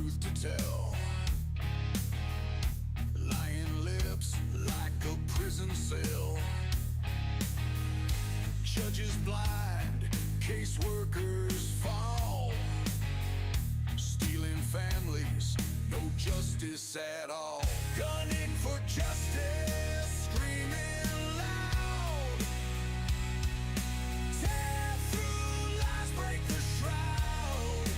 truth to tell. Lying lips like a prison cell. Judges blind, caseworkers fall. Stealing families, no justice at all. Gunning for justice, screaming loud. Tear through lies, break the shroud.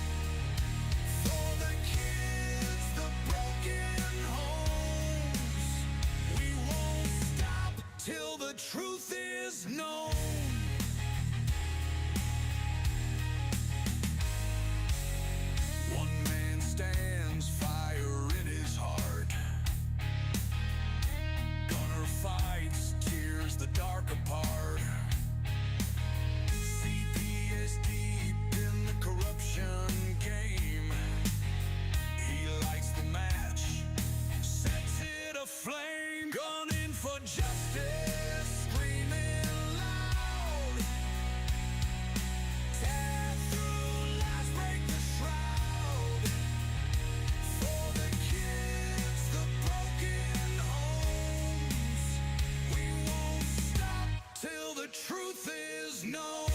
For the kids, the broken homes. We won't stop till the truth is known. One man stands, fire in his heart. Gunner fights, tears the dark apart. CPS deep in the corruption game. He lights the match, sets it aflame. Gunning for justice, screaming loud. Tear through lies, break the shroud. For the kids, the broken homes. We won't stop till the truth is known.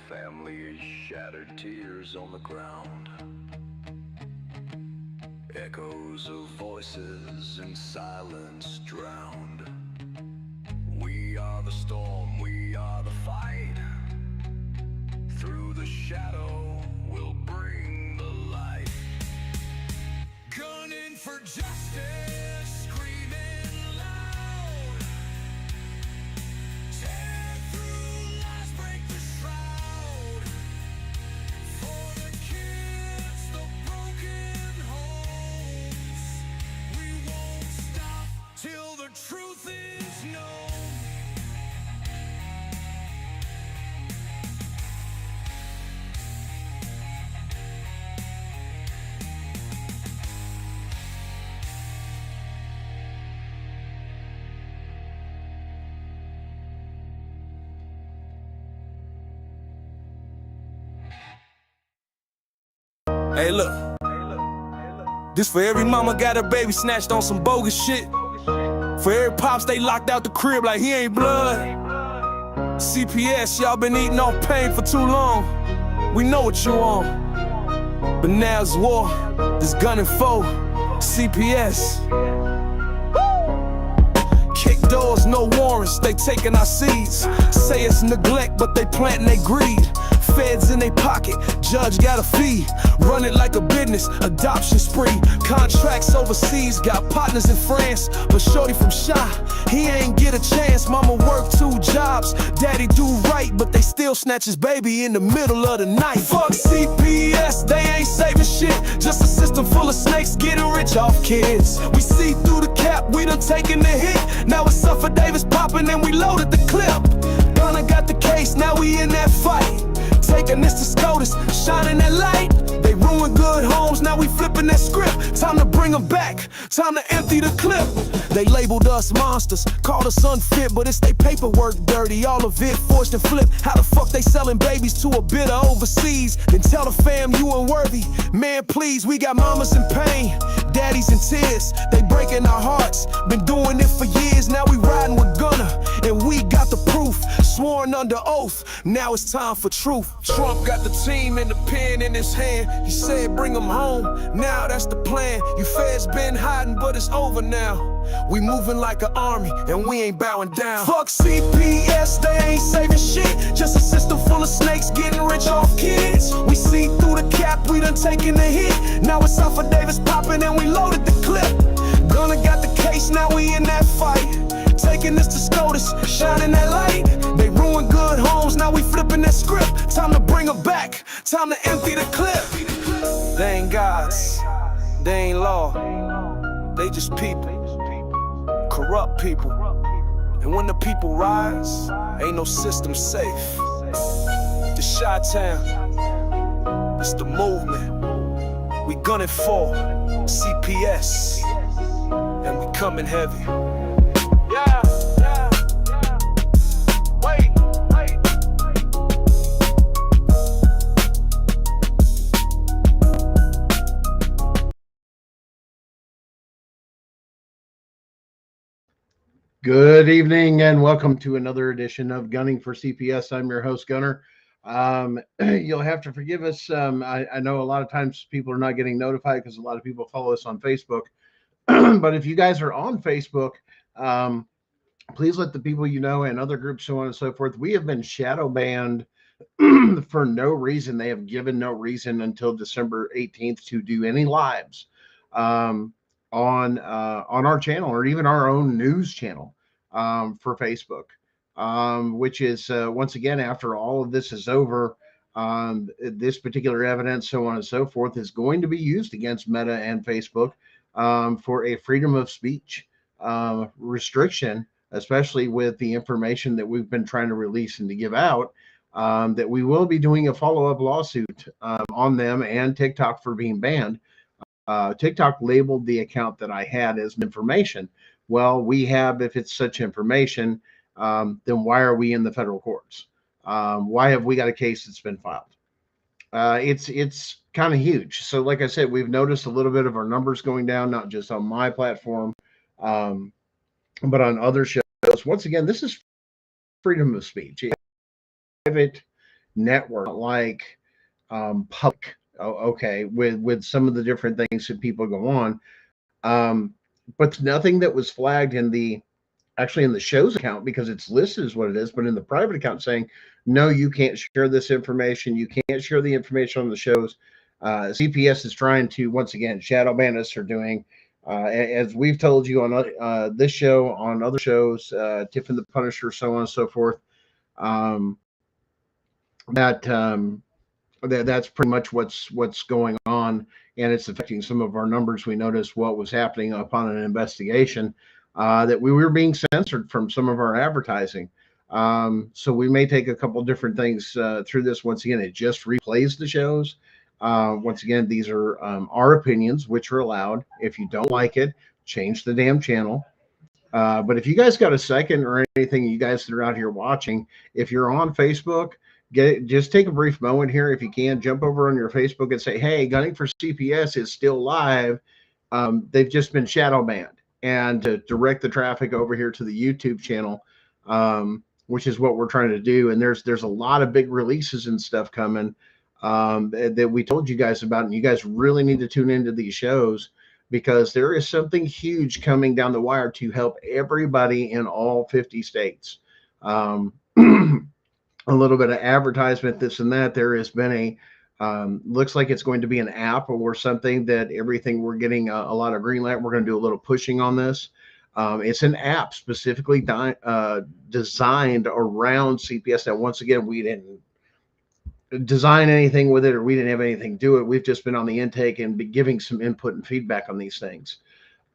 Family shattered, tears on the ground. Echoes of voices in silence drowned. We are the storm, we are the fight. Through the shadow, we'll bring the light. Gunning for justice, screaming loud. Tear through lies, break the shroud. For the kids, the broken homes. We won't stop till the truth is known. Hey look, this for every mama got her baby snatched on some bogus shit. For every pops they locked out the crib like he ain't blood. CPS, y'all been eating off pain for too long. We know what you on. But now it's war, this gunning foe, CPS. Kick doors, no warrants, they taking our seeds. Say it's neglect, but they planting they greed. Feds in they pocket, judge got a fee. Run it like a business, adoption spree. Contracts overseas, got partners in France. But shorty from Shy, he ain't get a chance. Mama work 2 jobs, daddy do right, but they still snatch his baby in the middle of the night. Fuck CPS, they ain't saving shit. Just a system full of snakes getting rich off kids. We see through the cap, we done taken the hit. Now it's Suffer Davis popping and we loaded the clip. Gunna got the case, now we in that fight. Taking this to SCOTUS, shining that light. They ruined good homes, now we flipping that script. Time to bring them back, time to empty the clip. They labeled us monsters, called us unfit, but it's they paperwork dirty, all of it forged and flipped. How the fuck they selling babies to a bidder overseas? Then tell the fam you unworthy. Man, please, we got mamas in pain, daddies in tears. They breaking our hearts, been doing it for years. Now we riding with Gunner, and we got the proof. Sworn under oath, now it's time for truth. Trump got the team and the pen in his hand. He said bring them home, now that's the plan. You feds been hiding, but it's over now. We moving like an army, and we ain't bowing down. Fuck CPS, they ain't saving shit. Just a system full of snakes getting rich off kids. We see through the cap, we done taken the hit. Now it's Suffer Davis popping and we loaded the clip. Gunna got the case, now we in that fight. Taking this to SCOTUS, shining that light. They ruined good homes, now we flipping that script. Time to bring them back, time to empty the clip. They ain't gods, they ain't law. They just people, corrupt people, And when the people rise, ain't no system safe. The Chi-Town, it's the movement. We gunning for CPS, and we coming heavy. Yeah. Wait. Good evening and welcome to another edition of Gunning for CPS. I'm your host, Gunner. You'll have to forgive us. I know a lot of times people are not getting notified because a lot of people follow us on Facebook. But if you guys are on Facebook, please let the people you know and other groups, so on and so forth. We have been shadow banned for no reason. They have given no reason until December 18th to do any lives on our channel or even our own news channel for Facebook, which is once again, after all of this is over, this particular evidence, so on and so forth, is going to be used against Meta and Facebook for a freedom of speech restriction, especially with the information that we've been trying to release and to give out. That we will be doing a follow-up lawsuit on them and TikTok for being banned. TikTok labeled the account that I had as information. Well, we have, if it's such information, then why are we in the federal courts? Why have we got a case that's been filed? It's kind of huge. So like I said, we've noticed a little bit of our numbers going down, not just on my platform, but on other shows. Once again, this is freedom of speech. Private network, like public, okay, with some of the different things that people go on, but nothing that was flagged in the show's account, because it's listed as what it is, but in the private account saying, no, you can't share this information, you can't share the information on the shows. CPS is trying to, once again, shadow ban us, or doing, as we've told you on this show, on other shows, Tiffin the Punisher, so on and so forth, that's pretty much what's going on, and it's affecting some of our numbers. We noticed what was happening upon an investigation, that we were being censored from some of our advertising. So we may take a couple different things through this. Once again, it just replays the shows. Once again, these are our opinions, which are allowed. If you don't like it, change the damn channel. But if you guys got a second or anything, you guys that are out here watching, if you're on Facebook, just take a brief moment here. If you can, jump over on your Facebook and say, hey, Gunning for CPS is still live. They've just been shadow banned, and to direct the traffic over here to the YouTube channel, which is what we're trying to do. And there's a lot of big releases and stuff coming that we told you guys about, and you guys really need to tune into these shows, because there is something huge coming down the wire to help everybody in all 50 states. A little bit of advertisement, this and that. There has been looks like it's going to be an app or something, that everything we're getting a lot of green light. We're going to do a little pushing on this. It's an app specifically designed around CPS. Now, once again, we didn't design anything with it, or we didn't have anything to do it. We've just been on the intake and be giving some input and feedback on these things,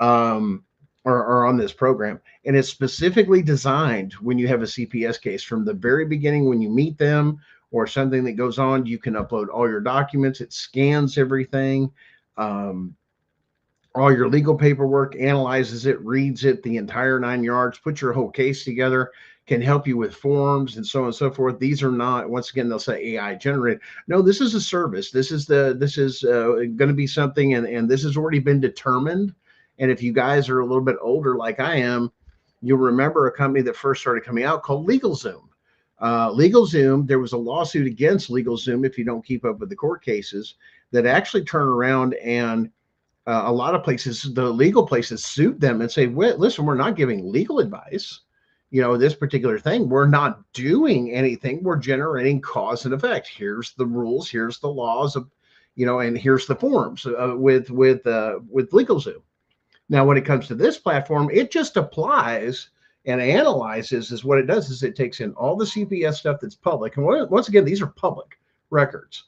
or on this program. And it's specifically designed when you have a CPS case from the very beginning, when you meet them or something that goes on, you can upload all your documents. It scans everything, all your legal paperwork, analyzes it, reads it, the entire 9 yards, put your whole case together, can help you with forms and so on and so forth. These are not, once again, they'll say AI generated. No, this is a service. This is going to be something, and this has already been determined. And if you guys are a little bit older, like I am, you'll remember a company that first started coming out called LegalZoom. LegalZoom, there was a lawsuit against LegalZoom, if you don't keep up with the court cases, that actually turn around, and a lot of places, the legal places, sued them and say, well, listen, we're not giving legal advice. This particular thing, we're not doing anything. We're generating cause and effect. Here's the rules. Here's the laws of, and here's the forms with LegalZoom. Now, when it comes to this platform, it just applies and analyzes. Is what it does is it takes in all the CPS stuff that's public. And once again, these are public records.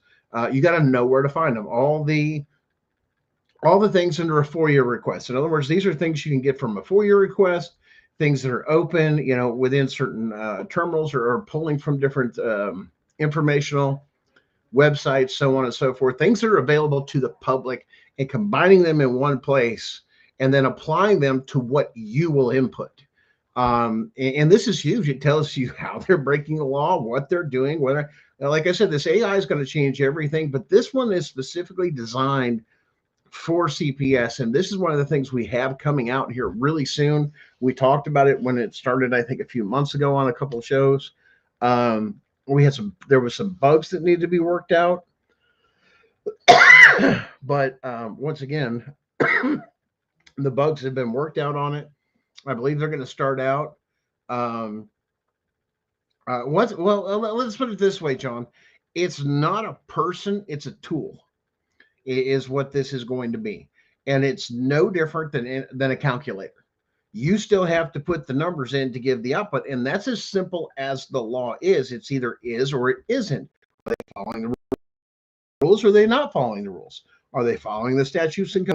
You got to know where to find them. All the things under a FOIA request. In other words, these are things you can get from a FOIA request, things that are open, within certain terminals, or pulling from different informational websites, so on and so forth, things that are available to the public, and combining them in one place and then applying them to what you will input. And this is huge. It tells you how they're breaking the law, what they're doing, whether, like I said, this AI is going to change everything, but this one is specifically designed for CPS. And this is one of the things we have coming out here really soon. We talked about it when it started, I think, a few months ago on a couple of shows. There was some bugs that needed to be worked out. But once again, the bugs have been worked out on it. I believe they're going to start out. Let's put it this way, John. It's not a person, it's a tool, is what this is going to be. And it's no different than a calculator. You still have to put the numbers in to give the output. And that's as simple as the law is. It's either is or it isn't. Are they following the rules, or are they not following the rules? Are they following the statutes and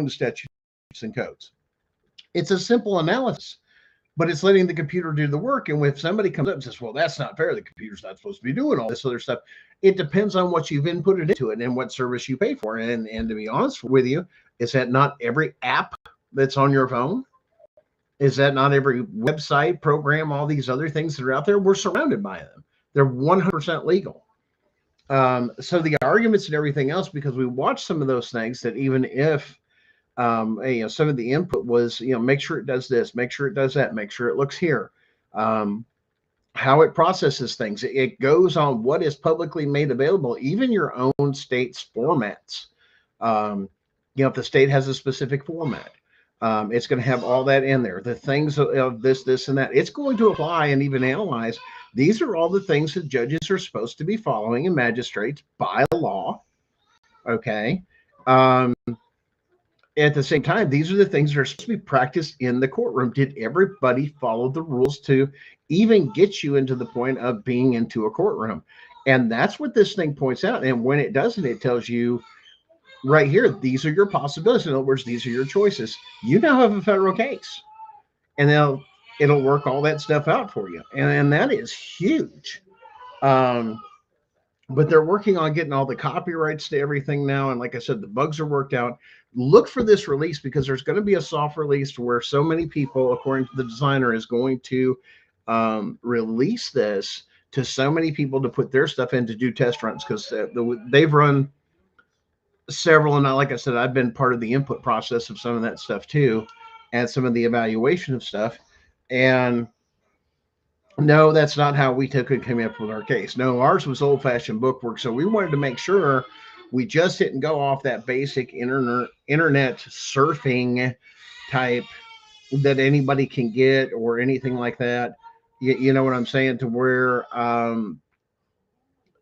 codes? It's a simple analysis, but it's letting the computer do the work. And if somebody comes up and says, well, that's not fair, the computer's not supposed to be doing all this other stuff, it depends on what you've inputted into it and what service you pay for. And to be honest with you, is that not every app that's on your phone? Is that not every website, program, all these other things that are out there? We're surrounded by them. They're 100% legal. So the arguments and everything else, because we watched some of those things, that even if some of the input was, make sure it does this, make sure it does that, make sure it looks here, how it processes things, it goes on what is publicly made available, even your own state's formats. If the state has a specific format, it's going to have all that in there, the things of this and that. It's going to apply and even analyze. These are all the things that judges are supposed to be following, and magistrates by law. Okay. At the same time, these are the things that are supposed to be practiced in the courtroom. Did everybody follow the rules to even get you into the point of being into a courtroom? And that's what this thing points out. And when it doesn't, it tells you right here, these are your possibilities. In other words, these are your choices. You now have a federal case, and it'll work all that stuff out for you. And that is huge. But they're working on getting all the copyrights to everything now. And like I said, the bugs are worked out. Look for this release, because there's going to be a soft release where so many people, according to the designer, is going to release this to so many people to put their stuff in to do test runs, because they've run several. And like I said, I've been part of the input process of some of that stuff too, and some of the evaluation of stuff. And no, that's not how we came up with our case. No, ours was old-fashioned bookwork. So we wanted to make sure we just didn't go off that basic internet surfing type that anybody can get or anything like that. You know what I'm saying? To where,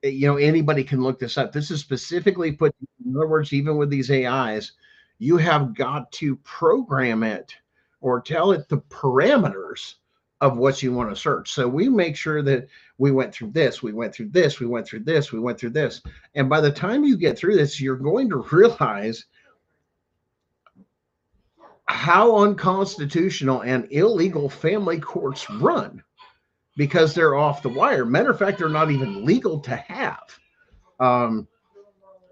anybody can look this up. This is specifically put, in other words, even with these AIs, you have got to program it or tell it the parameters of what you want to search. So we make sure that we went through this, we went through this, we went through this, we went through this. And by the time you get through this, you're going to realize how unconstitutional and illegal family courts run, because they're off the wire. Matter of fact, they're not even legal to have.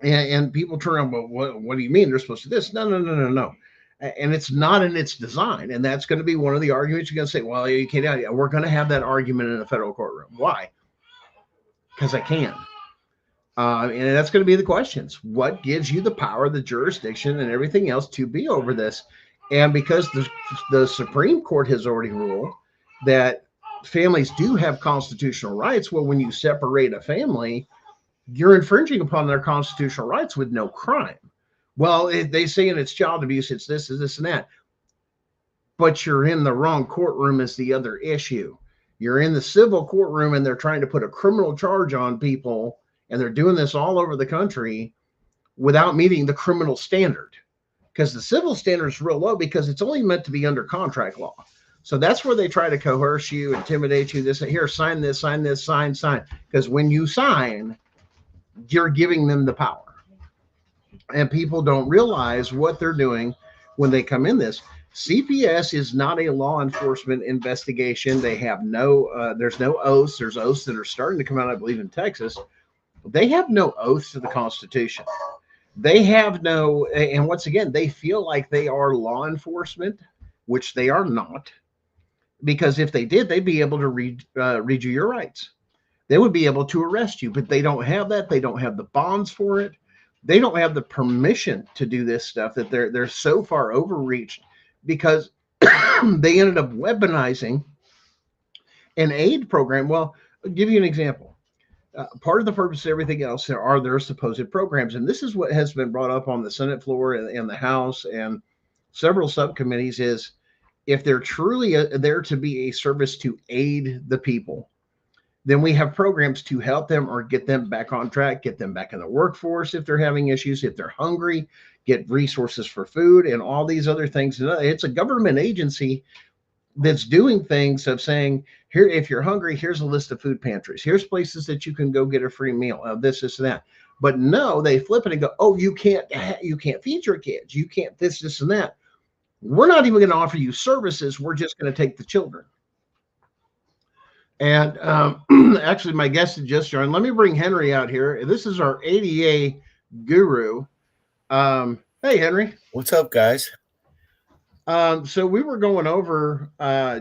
And people turn around, well, what do you mean they're supposed to do this? No. And it's not in its design. And that's going to be one of the arguments. You're going to say, well, you can't. We're going to have that argument in a federal courtroom. Why? Because I can. And that's going to be the questions. What gives you the power, the jurisdiction, and everything else to be over this? And because the Supreme Court has already ruled that families do have constitutional rights, well, when you separate a family, you're infringing upon their constitutional rights with no crime. Well, they say in it's child abuse, it's this, and that. But you're in the wrong courtroom is the other issue. You're in the civil courtroom, and they're trying to put a criminal charge on people, and they're doing this all over the country without meeting the criminal standard. Because the civil standard is real low, because it's only meant to be under contract law. So that's where they try to coerce you, intimidate you, this, here, sign this, sign. Because when you sign, you're giving them the power. And people don't realize what they're doing when they come in this. CPS is not a law enforcement investigation. They have there's no oaths. There's oaths that are starting to come out, I believe, in Texas. They have no oaths to the Constitution. They have no, and once again, they feel like they are law enforcement, which they are not, because if they did, they'd be able to read you your rights. They would be able to arrest you, but they don't have that. They don't have the bonds for it. They don't have the permission to do this stuff. That they're so far overreached because they ended up weaponizing an aid program. Well, I'll give you an example. Part of the purpose of everything else there are their supposed programs, and this is what has been brought up on the Senate floor and the House and several subcommittees. Is if they're truly there to be a service to aid the people, then we have programs to help them or get them back on track, get them back in the workforce if they're having issues, if they're hungry, get resources for food and all these other things. It's a government agency that's doing things of saying, here, if you're hungry, here's a list of food pantries. Here's places that you can go get a free meal of this, and that. But no, they flip it and go, oh, you can't feed your kids. You can't this, and that. We're not even going to offer you services. We're just going to take the children. And actually, my guest had just joined. Let me bring Henry out here. This is our ADA guru. Hey, Henry. What's up, guys? So we were going over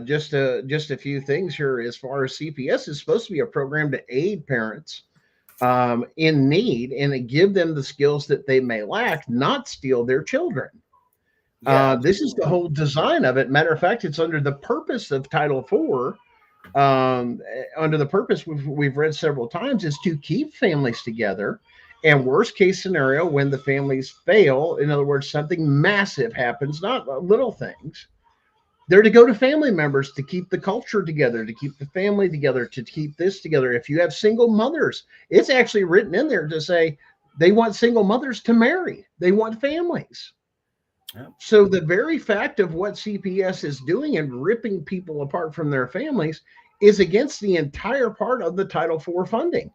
just a few things here as far as CPS is supposed to be a program to aid parents in need and give them the skills that they may lack, not steal their children. Yeah, this is the whole design of it. Matter of fact, it's under the purpose of Title IV. Under the purpose we've read several times is to keep families together. And worst case scenario, when the families fail, in other words, something massive happens, not little things, they're to go to family members to keep the culture together, to keep the family together, to keep this together. If you have single mothers, it's actually written in there to say they want single mothers to marry. They want families. Yep. So the very fact of what CPS is doing and ripping people apart from their families is against the entire part of the Title IV funding.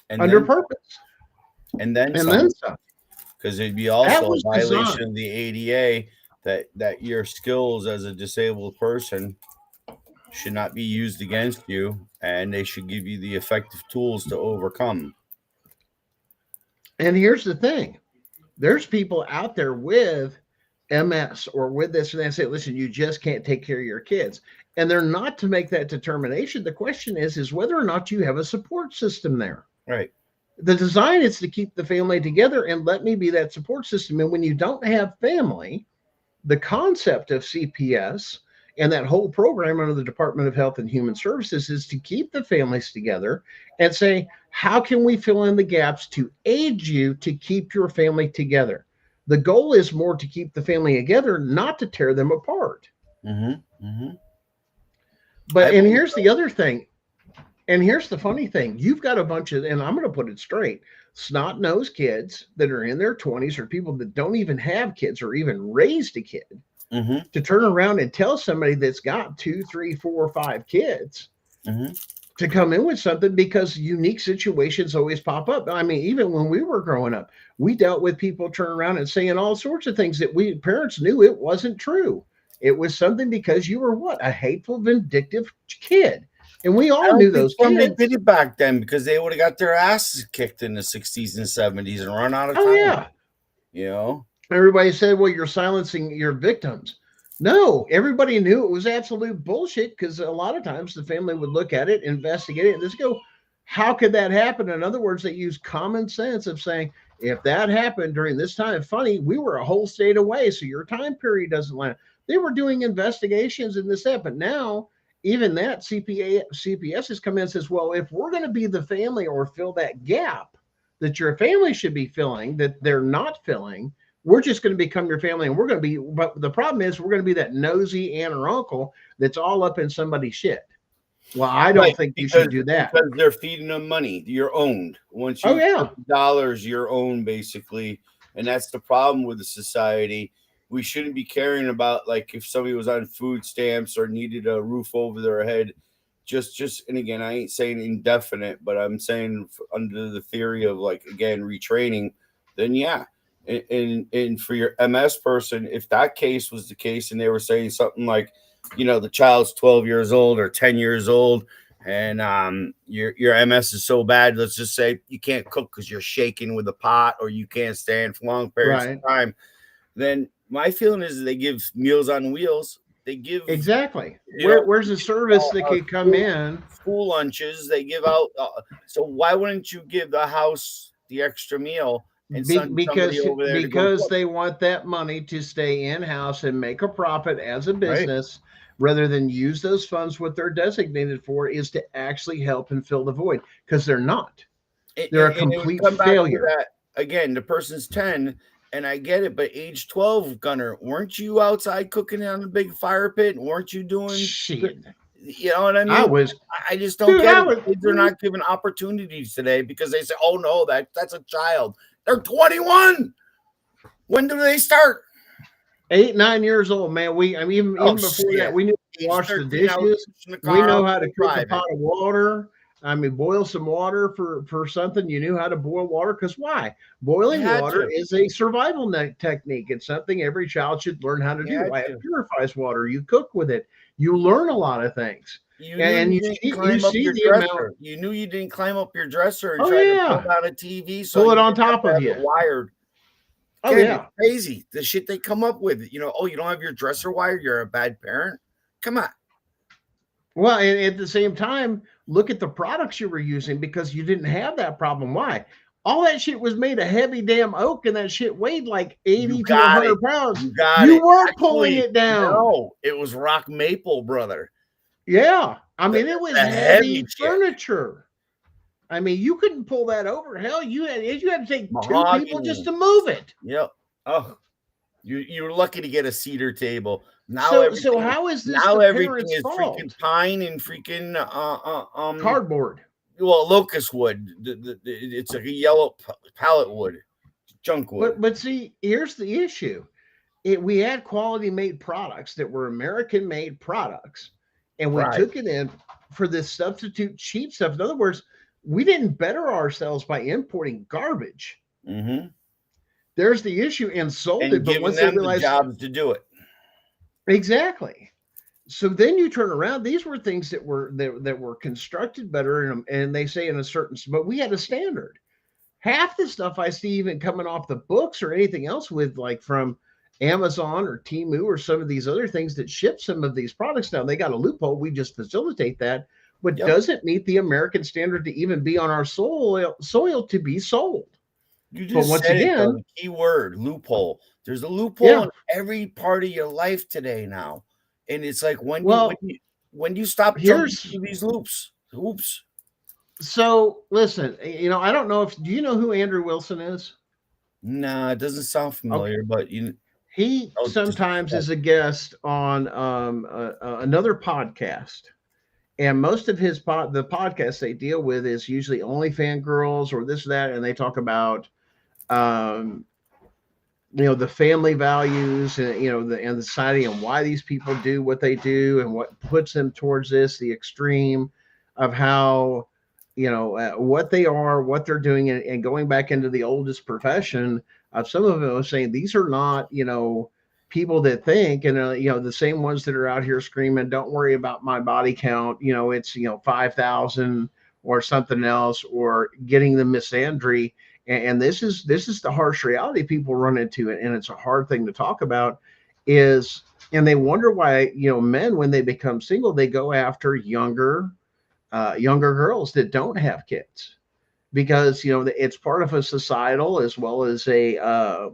And under then, purpose. And then some. Because it'd be also a violation of the ADA that your skills as a disabled person should not be used against you, and they should give you the effective tools to overcome. And here's the thing. There's people out there with MS or with this, and they say, listen, you just can't take care of your kids. And they're not to make that determination. The question is whether or not you have a support system there. Right. The design is to keep the family together and let me be that support system. And when you don't have family, the concept of CPS and that whole program under the Department of Health and Human Services is to keep the families together and say, how can we fill in the gaps to aid you to keep your family together? The goal is more to keep the family together, not to tear them apart. Mm-hmm. Mm-hmm. But, and here's the other thing. And here's the funny thing. You've got a bunch of, and I'm going to put it straight, snot-nosed kids that are in their 20s or people that don't even have kids or even raised a kid to turn around and tell somebody that's got 2, 3, 4, 5 kids to come in with something because unique situations always pop up. I mean, even when we were growing up, we dealt with people turning around and saying all sorts of things that we parents knew it wasn't true. It was something because you were what? A hateful, vindictive kid. And we all knew those kids. They did it back then because they would have got their asses kicked in the 60s and 70s and run out of time. Oh, yeah. You know? Everybody said, well, you're silencing your victims. No, everybody knew it was absolute bullshit because a lot of times the family would look at it, investigate it, and just go, how could that happen? In other words, they use common sense of saying, if that happened during this time, funny, we were a whole state away, so your time period doesn't line up. They were doing investigations in this, that, but now even that CPS has come in and says, well, if we're going to be the family or fill that gap that your family should be filling, that they're not filling, we're just going to become your family. And we're going to be, but the problem is we're going to be that nosy aunt or uncle that's all up in somebody's shit. Well, I don't think you should do that. Because they're feeding them money. You're owned. Once you $50, you're owned basically. And that's the problem with the society. We shouldn't be caring about, like, if somebody was on food stamps or needed a roof over their head. And again, I ain't saying indefinite, but I'm saying under the theory of, like, again, retraining, then yeah. And for your MS person, if that case was the case and they were saying something like, the child's 12 years old or 10 years old, and your MS is so bad, let's just say you can't cook because you're shaking with a pot, or you can't stand for long periods of time, then my feeling is they give Meals on Wheels. They give exactly. Where's the service that could come in? School lunches they give out. So why wouldn't you give the house the extra meal and send somebody over there because they want that money to stay in house and make a profit as a business, rather than use those funds. What they're designated for is to actually help and fill the void, because they're not. They're a complete failure. Again, the person's 10. And I get it, but age 12, Gunner, weren't you outside cooking on a big fire pit? Weren't you doing shit? You know what I mean? I just don't get it. Kids are not given opportunities today because they say, "Oh no, that's a child." They're 21. When do they start? 8, 9 years old, man. Even before that, we knew how to wash the dishes. We know how to cook a pot of water. Boil some water for something. You knew how to boil water, because why? Boiling water is a survival technique. It's something every child should learn how to do. It purifies water. You cook with it. You learn a lot of things. You knew you didn't climb up your dresser and try to pull down a TV, so pull it on top of you. Wired. It's crazy the shit they come up with. You don't have your dresser wired. You're a bad parent. Come on. Well, and at the same time, look at the products you were using, because you didn't have that problem. Why? All that shit was made of heavy damn oak, and that shit weighed like 80 to 100 pounds. You weren't pulling it down. No, it was rock maple, brother. Yeah. It was heavy furniture. You couldn't pull that over. Hell, you had to take 2 people just to move it. Yep. Oh, you're lucky to get a cedar table. So how is this? Now everything is freaking pine and freaking cardboard. Well, locust wood. It's like a yellow pallet wood, junk wood. But see, here's the issue: we had quality made products that were American made products, and we took it in for this substitute cheap stuff. In other words, we didn't better ourselves by importing garbage. Mm-hmm. There's the issue, and sold it, but once they realized jobs to do it. Exactly. So then you turn around. These were things that were constructed better, and they say in a certain, but we had a standard. Half the stuff I see even coming off the books or anything else with, like, from Amazon or Temu or some of these other things that ship some of these products down, they got a loophole. We just facilitate that, but doesn't meet the American standard to even be on our soil to be sold. You just said the key word, loophole. There's a loophole in every part of your life today now. And it's like, when you stop jumping through these loops? Oops. So listen, I don't know do you know who Andrew Wilson is? Nah, it doesn't sound familiar, but he sometimes is a guest on another podcast. And most of the podcasts they deal with is usually only fangirls or this or that, and they talk about the family values and the society, and why these people do what they do, and what puts them towards the extreme of how what they are, what they're doing, and going back into the oldest profession of some of them was saying these are not people that think, and the same ones that are out here screaming, "Don't worry about my body count, it's 5,000 or something else," or getting the misandry. And this is the harsh reality people run into, and it's a hard thing to talk about, and they wonder why men, when they become single, they go after younger girls that don't have kids, because it's part of a societal as well as a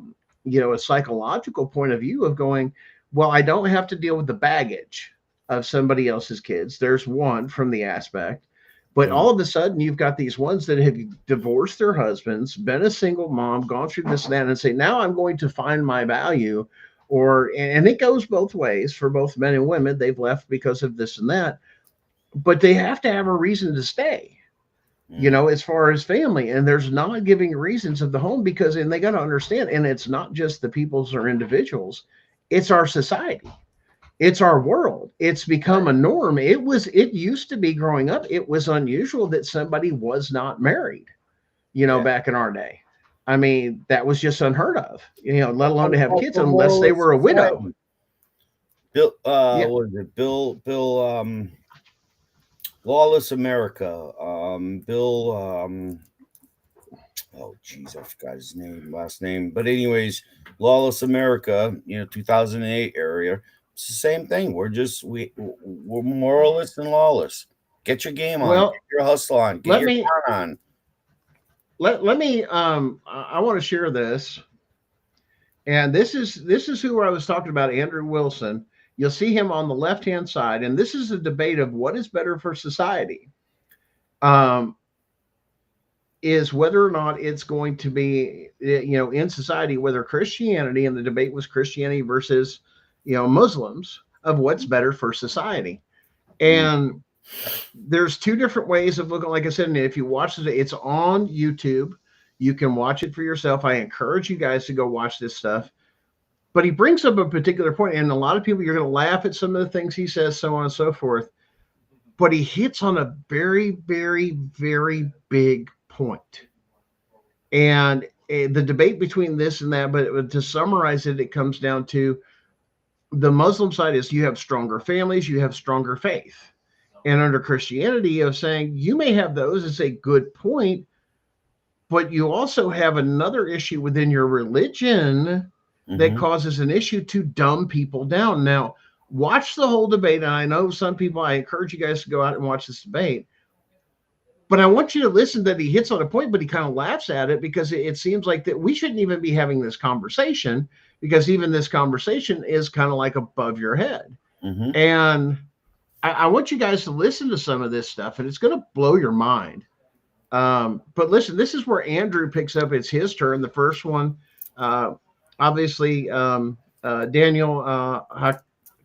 psychological point of view of going, well, I don't have to deal with the baggage of somebody else's kids. There's one from the aspect. But all of a sudden, you've got these ones that have divorced their husbands, been a single mom, gone through this and that, and say, now I'm going to find my value. And it goes both ways for both men and women. They've left because of this and that, but they have to have a reason to stay, as far as family. And there's not giving reasons of the home, and they got to understand, and it's not just the peoples or individuals, it's our society. It's our world. It's become a norm. It used to be, growing up, it was unusual that somebody was not married, back in our day. I mean, that was just unheard of, let alone to have kids unless they were a widow. Bill, what is it? Bill, Lawless America. Oh geez, I forgot his last name. But anyways, Lawless America, 2008 area. It's the same thing. We're moralist and lawless. Get your game on, get your hustle on, get your count on. Let me I want to share this. And this is who I was talking about, Andrew Wilson. You'll see him on the left-hand side, and this is a debate of what is better for society. Is whether or not it's going to be, in society, whether Christianity, and the debate was Christianity versus, Muslims, of what's better for society. And there's two different ways of looking. Like I said, and if you watch it, it's on YouTube. You can watch it for yourself. I encourage you guys to go watch this stuff. But he brings up a particular point, and a lot of people, you're going to laugh at some of the things he says, so on and so forth. But he hits on a very, very, very big point. And the debate between this and that, but to summarize it, it comes down to the Muslim side is you have stronger families, you have stronger faith. And under Christianity, of saying you may have those, is a good point, but you also have another issue within your religion that causes an issue to dumb people down. Now, watch the whole debate. And I know some people, I encourage you guys to go out and watch this debate. But I want you to listen that he hits on a point, but he kind of laughs at it, because it seems like that we shouldn't even be having this conversation, because even this conversation is kind of like above your head. And I want you guys to listen to some of this stuff, and it's going to blow your mind. But listen, this is where Andrew picks up. It's his turn. The first one, obviously, Daniel, I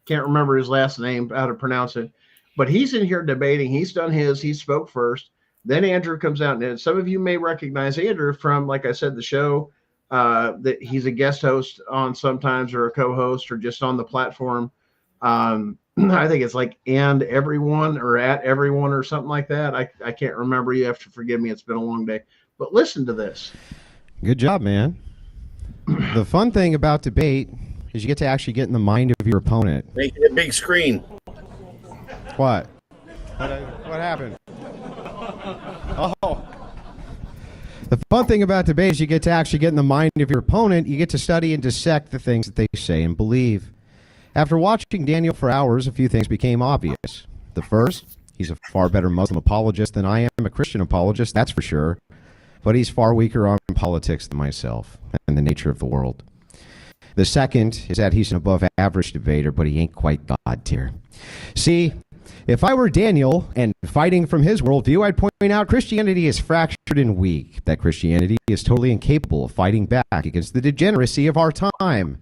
can't remember his last name, how to pronounce it, but he's in here debating. He's done his, he spoke first. Then Andrew comes out, and some of you may recognize Andrew from, like I said, the show that he's a guest host on sometimes, or a co-host, or just on the platform. I think it's like and everyone, or at everyone, or something like that. I can't remember. You have to forgive me. It's been a long day. But listen to this. Good job, man. The fun thing about debate is you get to actually get in the mind of your opponent. Make it a big screen. What happened? Oh. The fun thing about debate is you get to actually get in the mind of your opponent. You get to study and dissect the things that they say and believe. After watching Daniel for hours, a few things became obvious. The first, he's a far better Muslim apologist than I am a Christian apologist, that's for sure. But he's far weaker on politics than myself and the nature of the world. The second is that he's an above-average debater, but he ain't quite God tier. See, if I were Daniel and fighting from his worldview, I'd point out Christianity is fractured and weak, that Christianity is totally incapable of fighting back against the degeneracy of our time.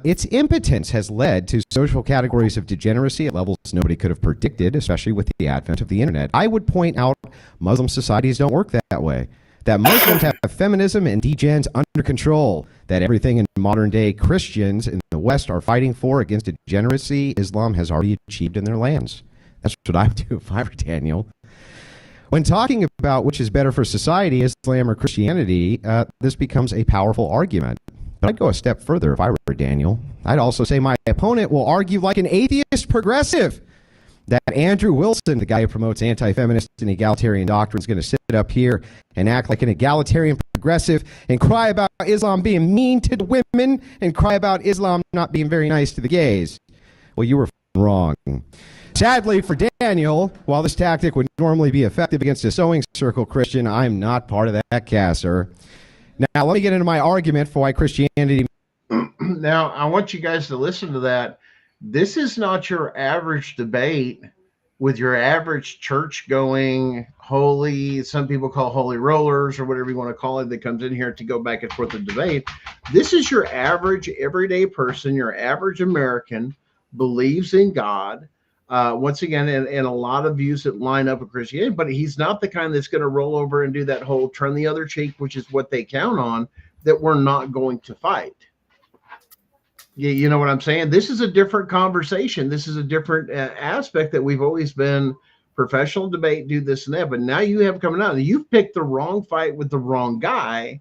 Its impotence has led to social categories of degeneracy at levels nobody could have predicted, especially with the advent of the internet. I would point out Muslim societies don't work that way, that Muslims have feminism and degens under control, that everything in modern-day Christians in the West are fighting for against degeneracy, Islam has already achieved in their lands. That's what I would do if I were Daniel. When talking about which is better for society, Islam or Christianity, this becomes a powerful argument. But I'd go a step further if I were Daniel. I'd also say my opponent will argue like an atheist progressive, that Andrew Wilson, the guy who promotes anti-feminist and egalitarian doctrine, is going to sit up here and act like an egalitarian progressive and cry about Islam being mean to the women and cry about Islam not being very nice to the gays. Well, you were wrong. Sadly for Daniel, while this tactic would normally be effective against a sewing circle Christian, I'm not part of that cast, sir. Now, let me get into my argument for why Christianity... Now, I want you guys to listen to that. This is not your average debate with your average church-going, holy, some people call holy rollers or whatever you want to call it, that comes in here to go back and forth and debate. This is your average everyday person, your average American, believes in God. Once again, and a lot of views that line up with Christianity, but he's not the kind that's going to roll over and do that whole turn the other cheek, which is what they count on, that we're not going to fight. You know what I'm saying? This is a different conversation. This is a different aspect that we've always been professional debate, do this and that. But now you have coming out and you've picked the wrong fight with the wrong guy.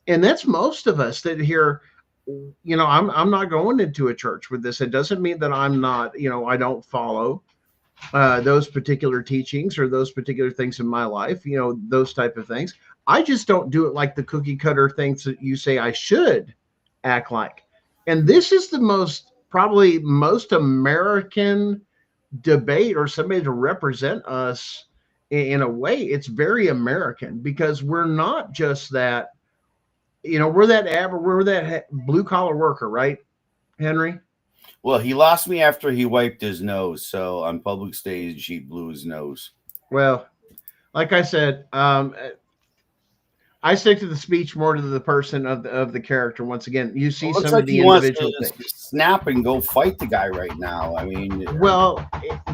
And that's most of us that here, I'm not going into a church with this. It doesn't mean that I'm not, I don't follow those particular teachings or those particular things in my life, those type of things. I just don't do it like the cookie cutter things that you say I should act like. And this is the probably most American debate, or somebody to represent us in a way. It's very American, because we're not just that, we're that blue collar worker, right, Henry? Well, he lost me after he wiped his nose. So on public stage, he blew his nose. Well, like I said, I stick to the speech more to the person of the character. Once again, you see some of the individual things. Snap and go fight the guy right now. I mean, well,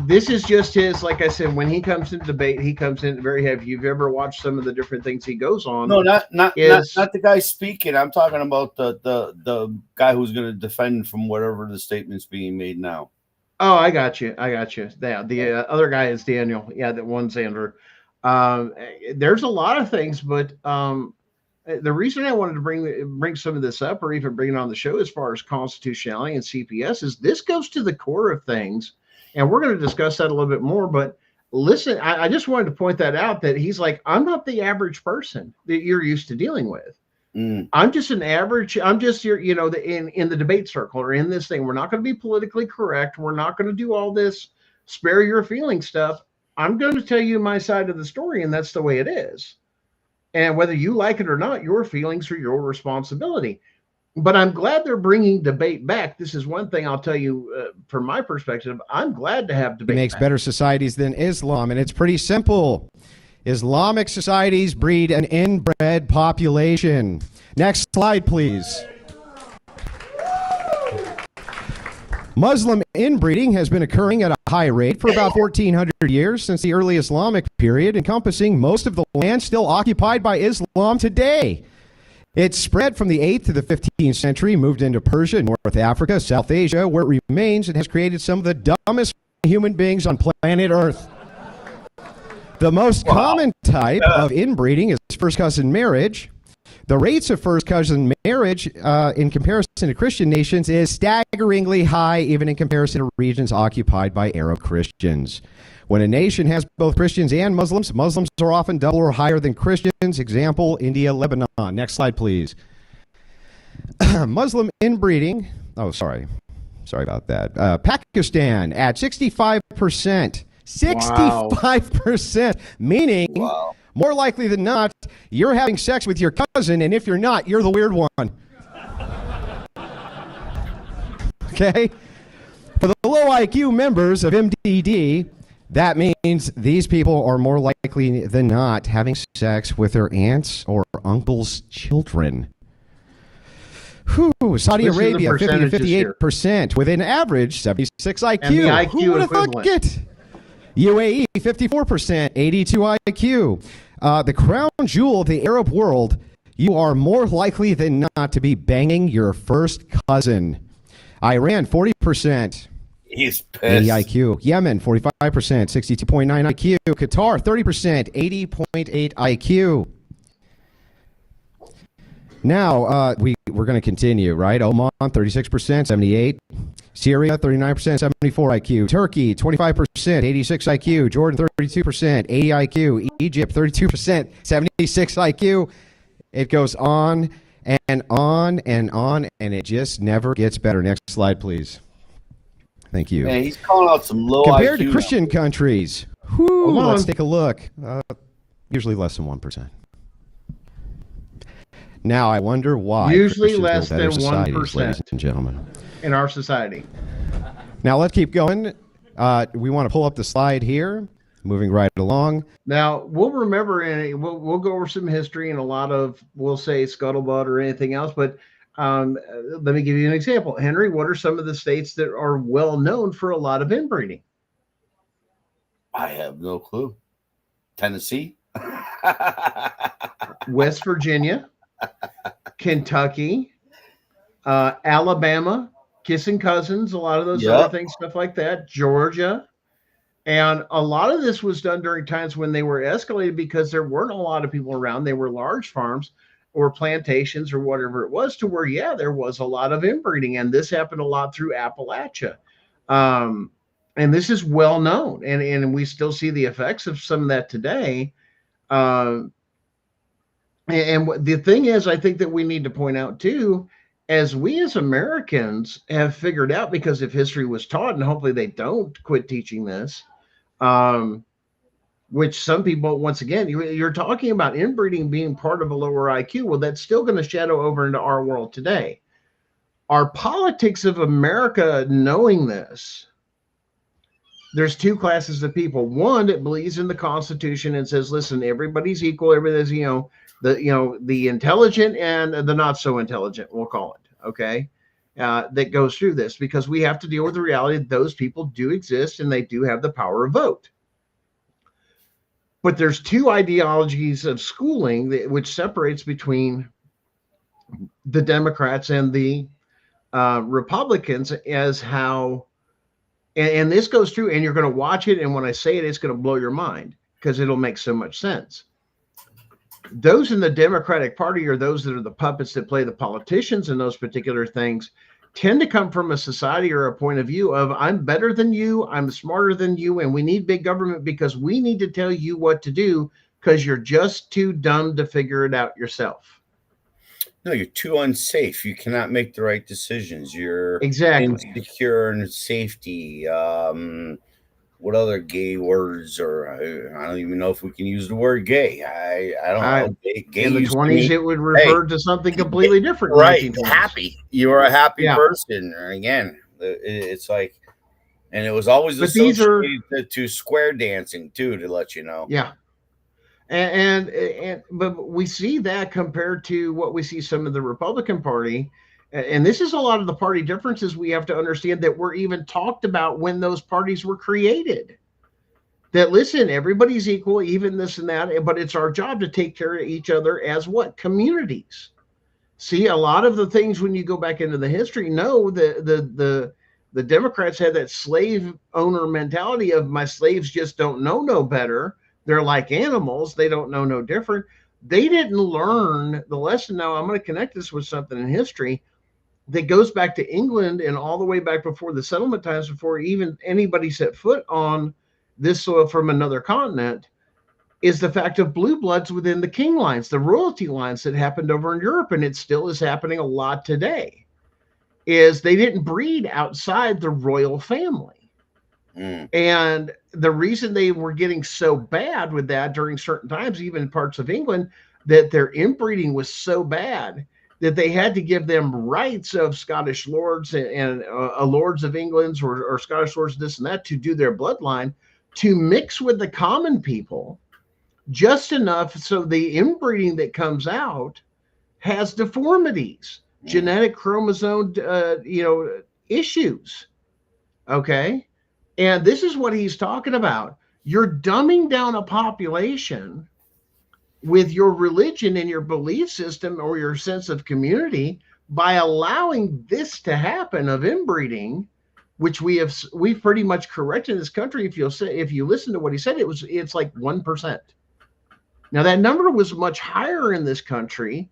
this is just his. Like I said, when he comes into debate, he comes in very heavy. You've ever watched some of the different things he goes on? No, not the guy speaking. I'm talking about the guy who's going to defend from whatever the statement's being made now. Oh, I got you. The other guy is Daniel. Yeah, that one's Andrew. There's a lot of things, but the reason I wanted to bring some of this up, or even bring it on the show, as far as constitutionality and CPS, is this goes to the core of things, and we're going to discuss that a little bit more. But listen, I just wanted to point that out, that he's like, I'm not the average person that you're used to dealing with. I'm just an average. I'm just your, in the debate circle, or in this thing. We're not going to be politically correct. We're not going to do all this spare your feelings stuff. I'm going to tell you my side of the story, and that's the way it is. And whether you like it or not, your feelings are your responsibility. But I'm glad they're bringing debate back. This is one thing I'll tell you from my perspective. I'm glad to have debate. It makes better societies than Islam, and it's pretty simple. Islamic societies breed an inbred population. Next slide, please. Muslim inbreeding has been occurring at a high rate for about 1,400 years, since the early Islamic period, encompassing most of the land still occupied by Islam today. It spread from the 8th to the 15th century, moved into Persia, North Africa, South Asia, where it remains, and has created some of the dumbest human beings on planet Earth. The most common type of inbreeding is first cousin marriage. The rates of first cousin marriage in comparison to Christian nations is staggeringly high, even in comparison to regions occupied by Arab Christians. When a nation has both Christians and Muslims, Muslims are often double or higher than Christians. Example, India, Lebanon. Next slide, please. Muslim inbreeding. Oh, sorry about that. Pakistan at 65%. 65%, meaning more likely than not, you're having sex with your cousin, and if you're not, you're the weird one. Okay? For the low IQ members of MDD, that means these people are more likely than not having sex with their aunts or uncles' children. Saudi Arabia, 50 to 58%, with an average 76 IQ. And the IQ Who would have thought it? UAE, 54%, 82 IQ. The crown jewel of the Arab world, you are more likely than not to be banging your first cousin. Iran, 40%. He's pissed. 80 IQ. Yemen, 45%, 62.9 IQ. Qatar, 30%, 80.8 IQ. Now, we're going to continue, right? Oman, 36%, 78. Syria, 39%, 74 IQ. Turkey, 25%, 86 IQ. Jordan, 32%, 80 IQ. Egypt, 32%, 76 IQ. It goes on and on and on, and it just never gets better. Next slide, please. Thank you. Man, he's calling out some low Compared IQ to Christian countries, let's take a look. Usually less than 1%. Now, I wonder why. Usually less than 1%, ladies and gentlemen, in our society. Now, let's keep going. We want to pull up the slide here, moving right along. Now, we'll remember, and we'll go over some history and a lot of, we'll say, scuttlebutt or anything else. But let me give you an example. Henry, what are some of the states that are well known for a lot of inbreeding? I have no clue. Tennessee? West Virginia? Kentucky, Alabama, kissing cousins, a lot of those other things, stuff like that. Georgia, And a lot of this was done during times when they were escalated because there weren't a lot of people around. They were large farms or plantations or whatever it was, to where, yeah, there was a lot of inbreeding. And this happened a lot through Appalachia. And this is well known. And we still see the effects of some of that today. And the thing is, I think that we need to point out too, as we as Americans have figured out, because if history was taught, and hopefully they don't quit teaching this, which some people, once again, you're talking about inbreeding being part of a lower IQ. Well, that's still going to shadow over into our world today. Our politics of America, knowing this, there's two classes of people. One that believes in the Constitution and says, listen, everybody's equal. Everybody's, the intelligent and the not so intelligent, we'll call it. Okay. That goes through this, because we have to deal with the reality that those people do exist and they do have the power of vote. But there's two ideologies of schooling which separates between the Democrats and the Republicans, as how, and this goes through, and you're going to watch it, and when I say it, it's going to blow your mind because it'll make so much sense. Those in the Democratic Party, or those that are the puppets that play the politicians in those particular things, tend to come from a society or a point of view of, I'm better than you, I'm smarter than you, and we need big government because we need to tell you what to do because you're just too dumb to figure it out yourself. No, you're too unsafe. You cannot make the right decisions. You're exactly insecure in safety. What other gay words, or I don't even know if we can use the word gay. I don't know. Gay in the 20s, it would refer to something completely different. Right. Happy. You were a happy person. Again, it's like, and it was always associated to square dancing too, to let you know. Yeah. But we see that compared to what we see some of the Republican Party. And this is a lot of the party differences we have to understand that were even talked about when those parties were created. That, listen, everybody's equal, even this and that, but it's our job to take care of each other as what? Communities. See, a lot of the things, when you go back into the history, the Democrats had that slave owner mentality of, my slaves just don't know no better. They're like animals. They don't know no different. They didn't learn the lesson. Now, I'm going to connect this with something in history that goes back to England and all the way back before the settlement times, before even anybody set foot on this soil from another continent, is the fact of blue bloods within the king lines, the royalty lines that happened over in Europe, and it still is happening a lot today, is they didn't breed outside the royal family. And the reason they were getting so bad with that during certain times, even in parts of England, that their inbreeding was so bad that they had to give them rights of Scottish lords and lords of England or Scottish lords, this and that, to do their bloodline, to mix with the common people just enough so the inbreeding that comes out has deformities, genetic chromosome, issues. Okay. And this is what he's talking about. You're dumbing down a population with your religion and your belief system or your sense of community by allowing this to happen of inbreeding, which we've pretty much corrected in this country. If you listen to what he said, it's like 1%. Now that number was much higher in this country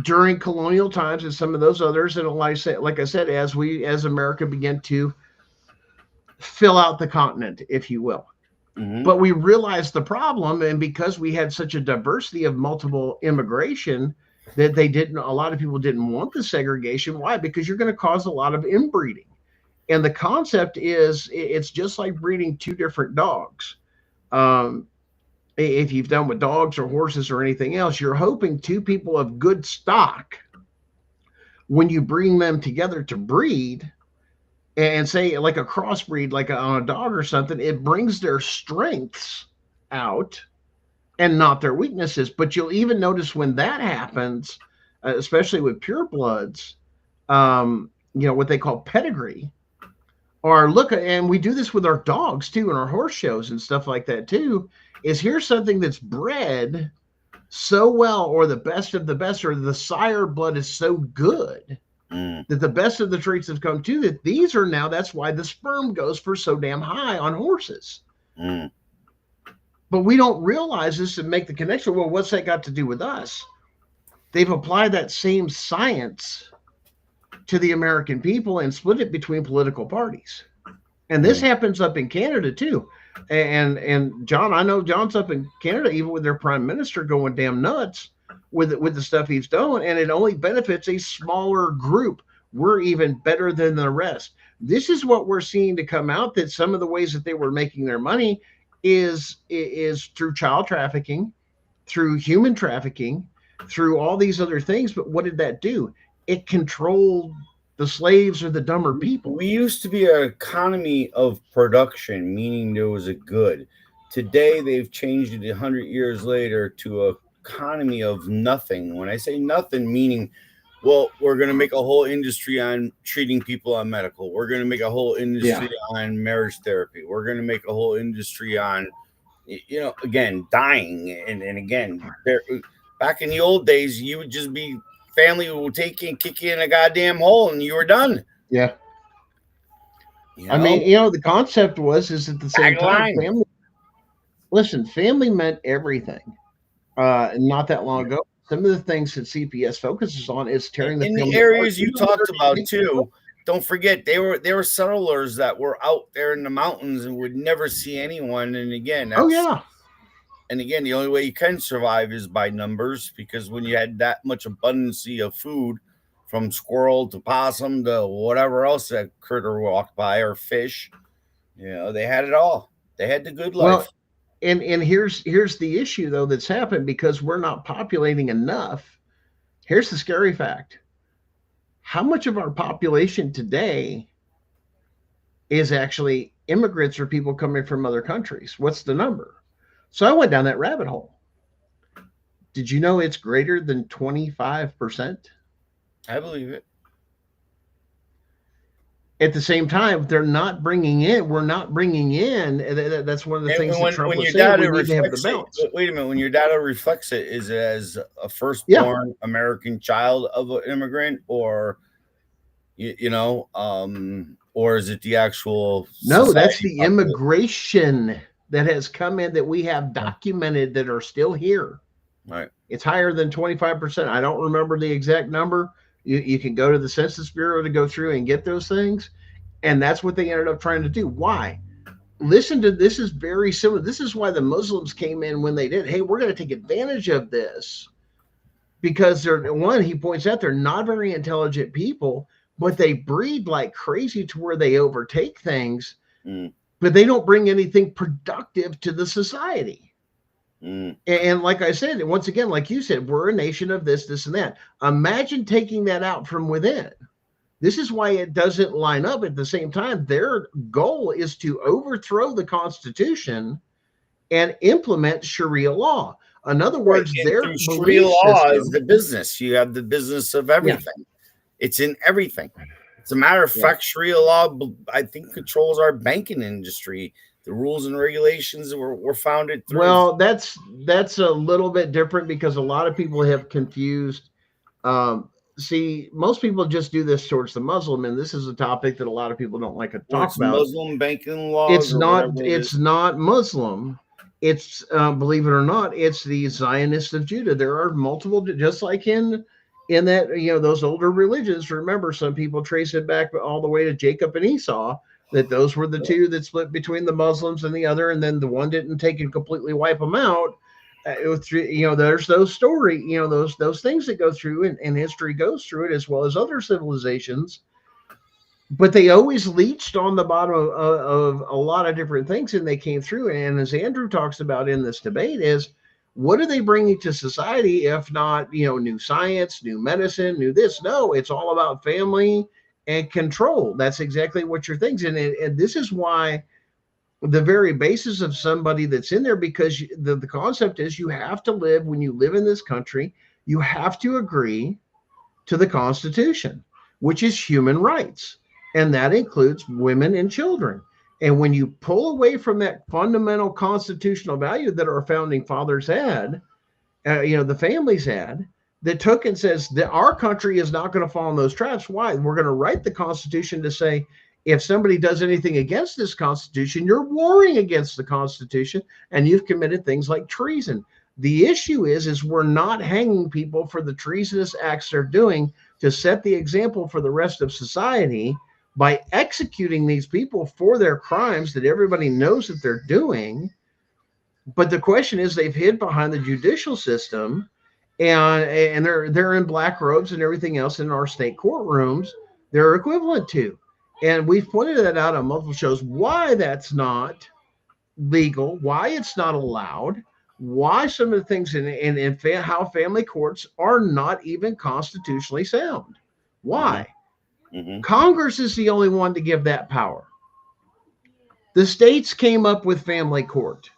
during colonial times and some of those others. And like I said, as America began to fill out the continent, if you will. But we realized the problem, and because we had such a diversity of multiple immigration, that a lot of people didn't want the segregation. Why? Because you're going to cause a lot of inbreeding. And the concept is, it's just like breeding two different dogs. If you've done with dogs or horses or anything else, you're hoping two people of good stock, when you bring them together to breed, and say like a crossbreed, like on a dog or something, it brings their strengths out and not their weaknesses. But you'll even notice when that happens, especially with pure bloods, what they call pedigree, and we do this with our dogs too, and our horse shows and stuff like that too, is here's something that's bred so well, or the best of the best, or the sire blood is so good that the best of the traits have come to, that these are now, that's why the sperm goes for so damn high on horses. But we don't realize this and make the connection. Well, what's that got to do with us? They've applied that same science to the American people and split it between political parties. And this happens up in Canada too. And John, I know John's up in Canada, even with their prime minister going damn nuts with the stuff he's doing, and it only benefits a smaller group. We're even better than the rest. This is what we're seeing to come out, that some of the ways that they were making their money is through child trafficking, through human trafficking, through all these other things. But what did that do? It controlled the slaves or the dumber people. We used to be an economy of production, meaning there was a good. Today, they've changed it 100 years later to an economy of nothing. When I say nothing, meaning, well, we're going to make a whole industry on treating people on medical. We're going to make a whole industry on marriage therapy. We're going to make a whole industry on, again, dying. And again, back in the old days, you would just be, family will take you and kick you in a goddamn hole and you were done. Yeah. I mean, the concept is at the same time, family meant everything. Not that long ago, some of the things that CPS focuses on is tearing the family areas apart. You talked about too. Don't forget, they were settlers that were out there in the mountains and would never see anyone. And again, and again, the only way you can survive is by numbers, because when you had that much abundance of food, from squirrel to possum to whatever else that critter walked by, or fish, they had it all. They had the good life. Well, and here's the issue though that's happened, because we're not populating enough. Here's the scary fact: how much of our population today is actually immigrants or people coming from other countries? What's the number? So I went down that rabbit hole. Did you know it's greater than 25%? I believe it. At the same time, we're not bringing in. That's one of the things that Trump was saying. We need to have the balance. Wait a minute. When your data reflects it, is it as a firstborn American child of an immigrant, or or is it the actual? No, that's the immigration that has come in that we have documented that are still here. Right. It's higher than 25%. I don't remember the exact number. You can go to the Census Bureau to go through and get those things. And that's what they ended up trying to do. Why? Listen to this, is very similar. This is why the Muslims came in when they did. Hey, we're going to take advantage of this, because he points out, they're not very intelligent people, but they breed like crazy to where they overtake things. But they don't bring anything productive to the society. And like I said, once again, like you said, we're a nation of this, and that. Imagine taking that out from within. This is why it doesn't line up. At the same time, their goal is to overthrow the Constitution and implement Sharia law. In other words, their Sharia law is the business. You have the business of everything. Yeah. It's in everything. As a matter of fact, Sharia law, I think, controls our banking industry. The rules and regulations were founded through. Well, that's a little bit different, because a lot of people have confused. See, most people just do this towards the Muslim, and this is a topic that a lot of people don't like to talk about. Muslim banking law. It's not Muslim. It's believe it or not, it's the Zionists of Judah. There are multiple, just like in that, those older religions. Remember, some people trace it back all the way to Jacob and Esau, that those were the two that split between the Muslims and the other, and then the one didn't take and completely wipe them out. There's those stories, those things that go through, and history goes through it, as well as other civilizations. But they always leached on the bottom of a lot of different things, and they came through. And as Andrew talks about in this debate, is what are they bringing to society if not, new science, new medicine, new this? No, it's all about family and control. That's exactly what you're thinking. And this is why the very basis of somebody that's in there, because the concept is, you have to live, when you live in this country, you have to agree to the Constitution, which is human rights. And that includes women and children. And when you pull away from that fundamental constitutional value that our founding fathers had, the families had, that took and says that our country is not going to fall in those traps. Why? We're going to write the Constitution to say if somebody does anything against this Constitution, you're warring against the Constitution and you've committed things like treason. The issue is we're not hanging people for the treasonous acts they're doing to set the example for the rest of society by executing these people for their crimes that everybody knows that they're doing. But the question is, they've hid behind the judicial system, and they're in black robes and everything else in our state courtrooms. They're equivalent to, and we've pointed that out on multiple shows. Why that's not legal? Why it's not allowed? Why some of the things in how family courts are not even constitutionally sound? Why? Mm-hmm. Congress is the only one to give that power. The states came up with family court.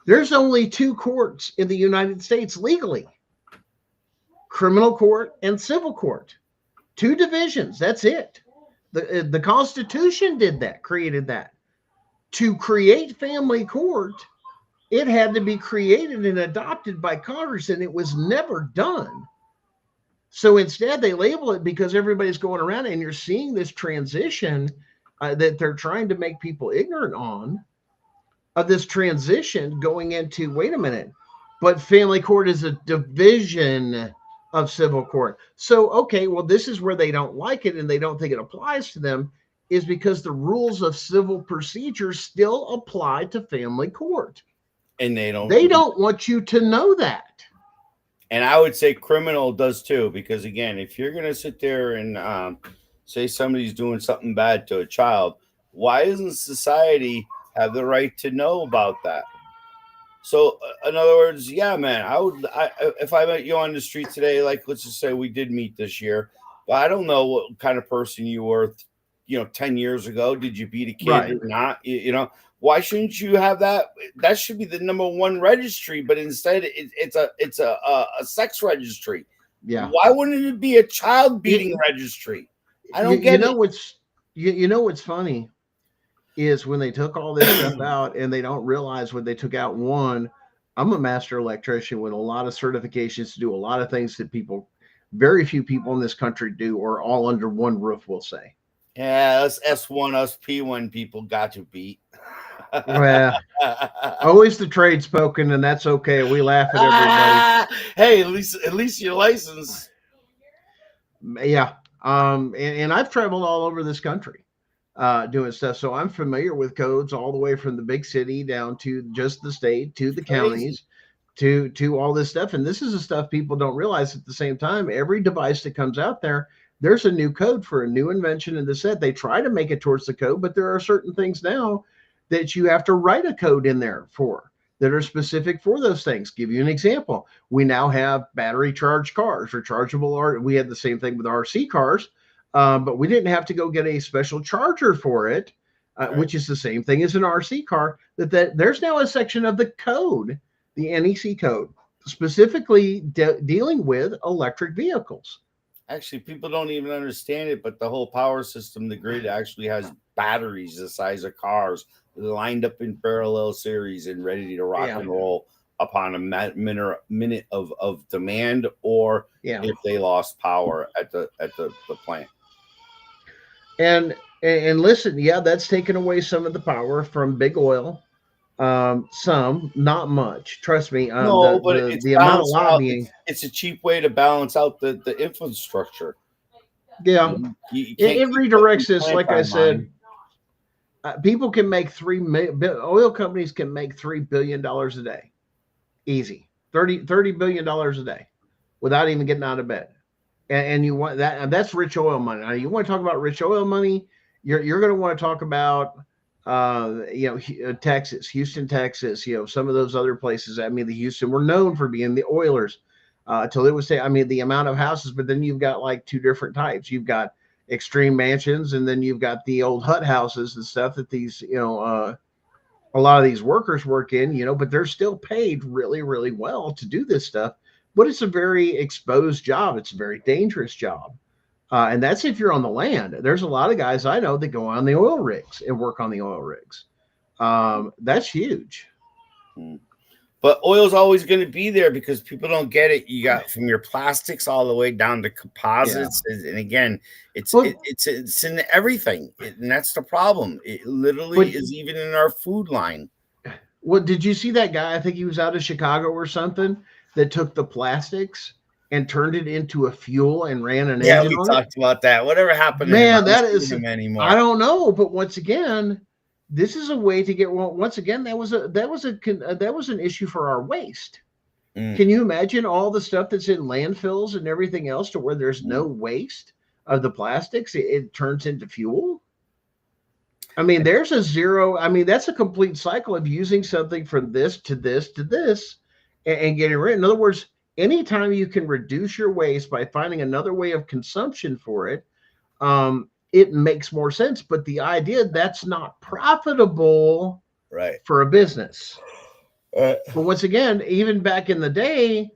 There's only two courts in the United States legally: criminal court and civil court. Two divisions. That's it. The Constitution did that, created that. To create family court, it had to be created and adopted by Congress, and it was never done. So instead, they label it, because everybody's going around, and you're seeing this transition that they're trying to make people ignorant on, of this transition going into, wait a minute, but family court is a division of civil court. So, okay, well, this is where they don't like it and they don't think it applies to them, is because the rules of civil procedure still apply to family court. And they don't want you to know that. And I would say criminal does too, because again, if you're going to sit there and say somebody's doing something bad to a child, why doesn't society have the right to know about that? So in other words, yeah, man, if I met you on the street today, like, let's just say we did meet this year, but I don't know what kind of person you were, 10 years ago. Did you beat a kid right. or not? Why shouldn't you have that? That should be the number one registry, but instead it's a sex registry. Yeah. Why wouldn't it be a child beating registry? I don't get it. What's funny is when they took all this stuff out, and they don't realize when they took out one. I'm a master electrician with a lot of certifications to do a lot of things that very few people in this country do, or all under one roof, will say. Yeah, us S1, us P1 people got you beat. Well, always the trade spoken, and that's okay. We laugh at everybody. Hey, at least your license. Yeah. And I've traveled all over this country doing stuff, so I'm familiar with codes all the way from the big city down to just the state, to the counties, to all this stuff. And this is the stuff people don't realize. At the same time, every device that comes out there's a new code for a new invention in the set. They try to make it towards the code, but there are certain things now that you have to write a code in there for that are specific for those things. Give you an example. We now have battery charged cars, rechargeable. We had the same thing with RC cars, but we didn't have to go get a special charger for it, right. Which is the same thing as an RC car. That there's now a section of the code, the NEC code, specifically dealing with electric vehicles. Actually, people don't even understand it, but the whole power system, the grid, actually has batteries the size of cars lined up in parallel series and ready to rock and roll upon a minute of demand, or if they lost power at the plant. And listen, that's taken away some of the power from big oil. Some, not much. Trust me. But the amount of lobbying. It's a cheap way to balance out the infrastructure. Yeah, it redirects this. Like I said, people can make oil companies can make $3 billion a day, easy. $30 billion a day, without even getting out of bed. And you want that? And that's rich oil money. Now, you want to talk about rich oil money? You're going to want to talk about. Texas, Houston, Texas, some of those other places. I mean, the Houston were known for being the Oilers till it was, the amount of houses, but then you've got like two different types. You've got extreme mansions, and then you've got the old hut houses and stuff that these, a lot of these workers work in, but they're still paid really, really well to do this stuff. But it's a very exposed job. It's a very dangerous job. And that's if you're on the land. There's a lot of guys I know that go on the oil rigs and work on the oil rigs. That's huge. But oil's always going to be there because people don't get it. You got from your plastics all the way down to composites, and again, it's in everything, and that's the problem. It literally is even in our food line. Well, did you see that guy? I think he was out of Chicago or something that took the plastics and turned it into a fuel and ran an engine. Yeah, we talked about that. Whatever happened? Man, that is anymore. I don't know, but once again. This is a way to get. Well, once again, that was an issue for our waste. Can you imagine all the stuff that's in landfills and everything else to where there's no waste of the plastics? It turns into fuel. I mean, there's a zero. I mean, that's a complete cycle of using something from this to this to this and getting rid. In other words, anytime you can reduce your waste by finding another way of consumption for it, it makes more sense. But the idea that's not profitable for a business. But once again, even back in the day,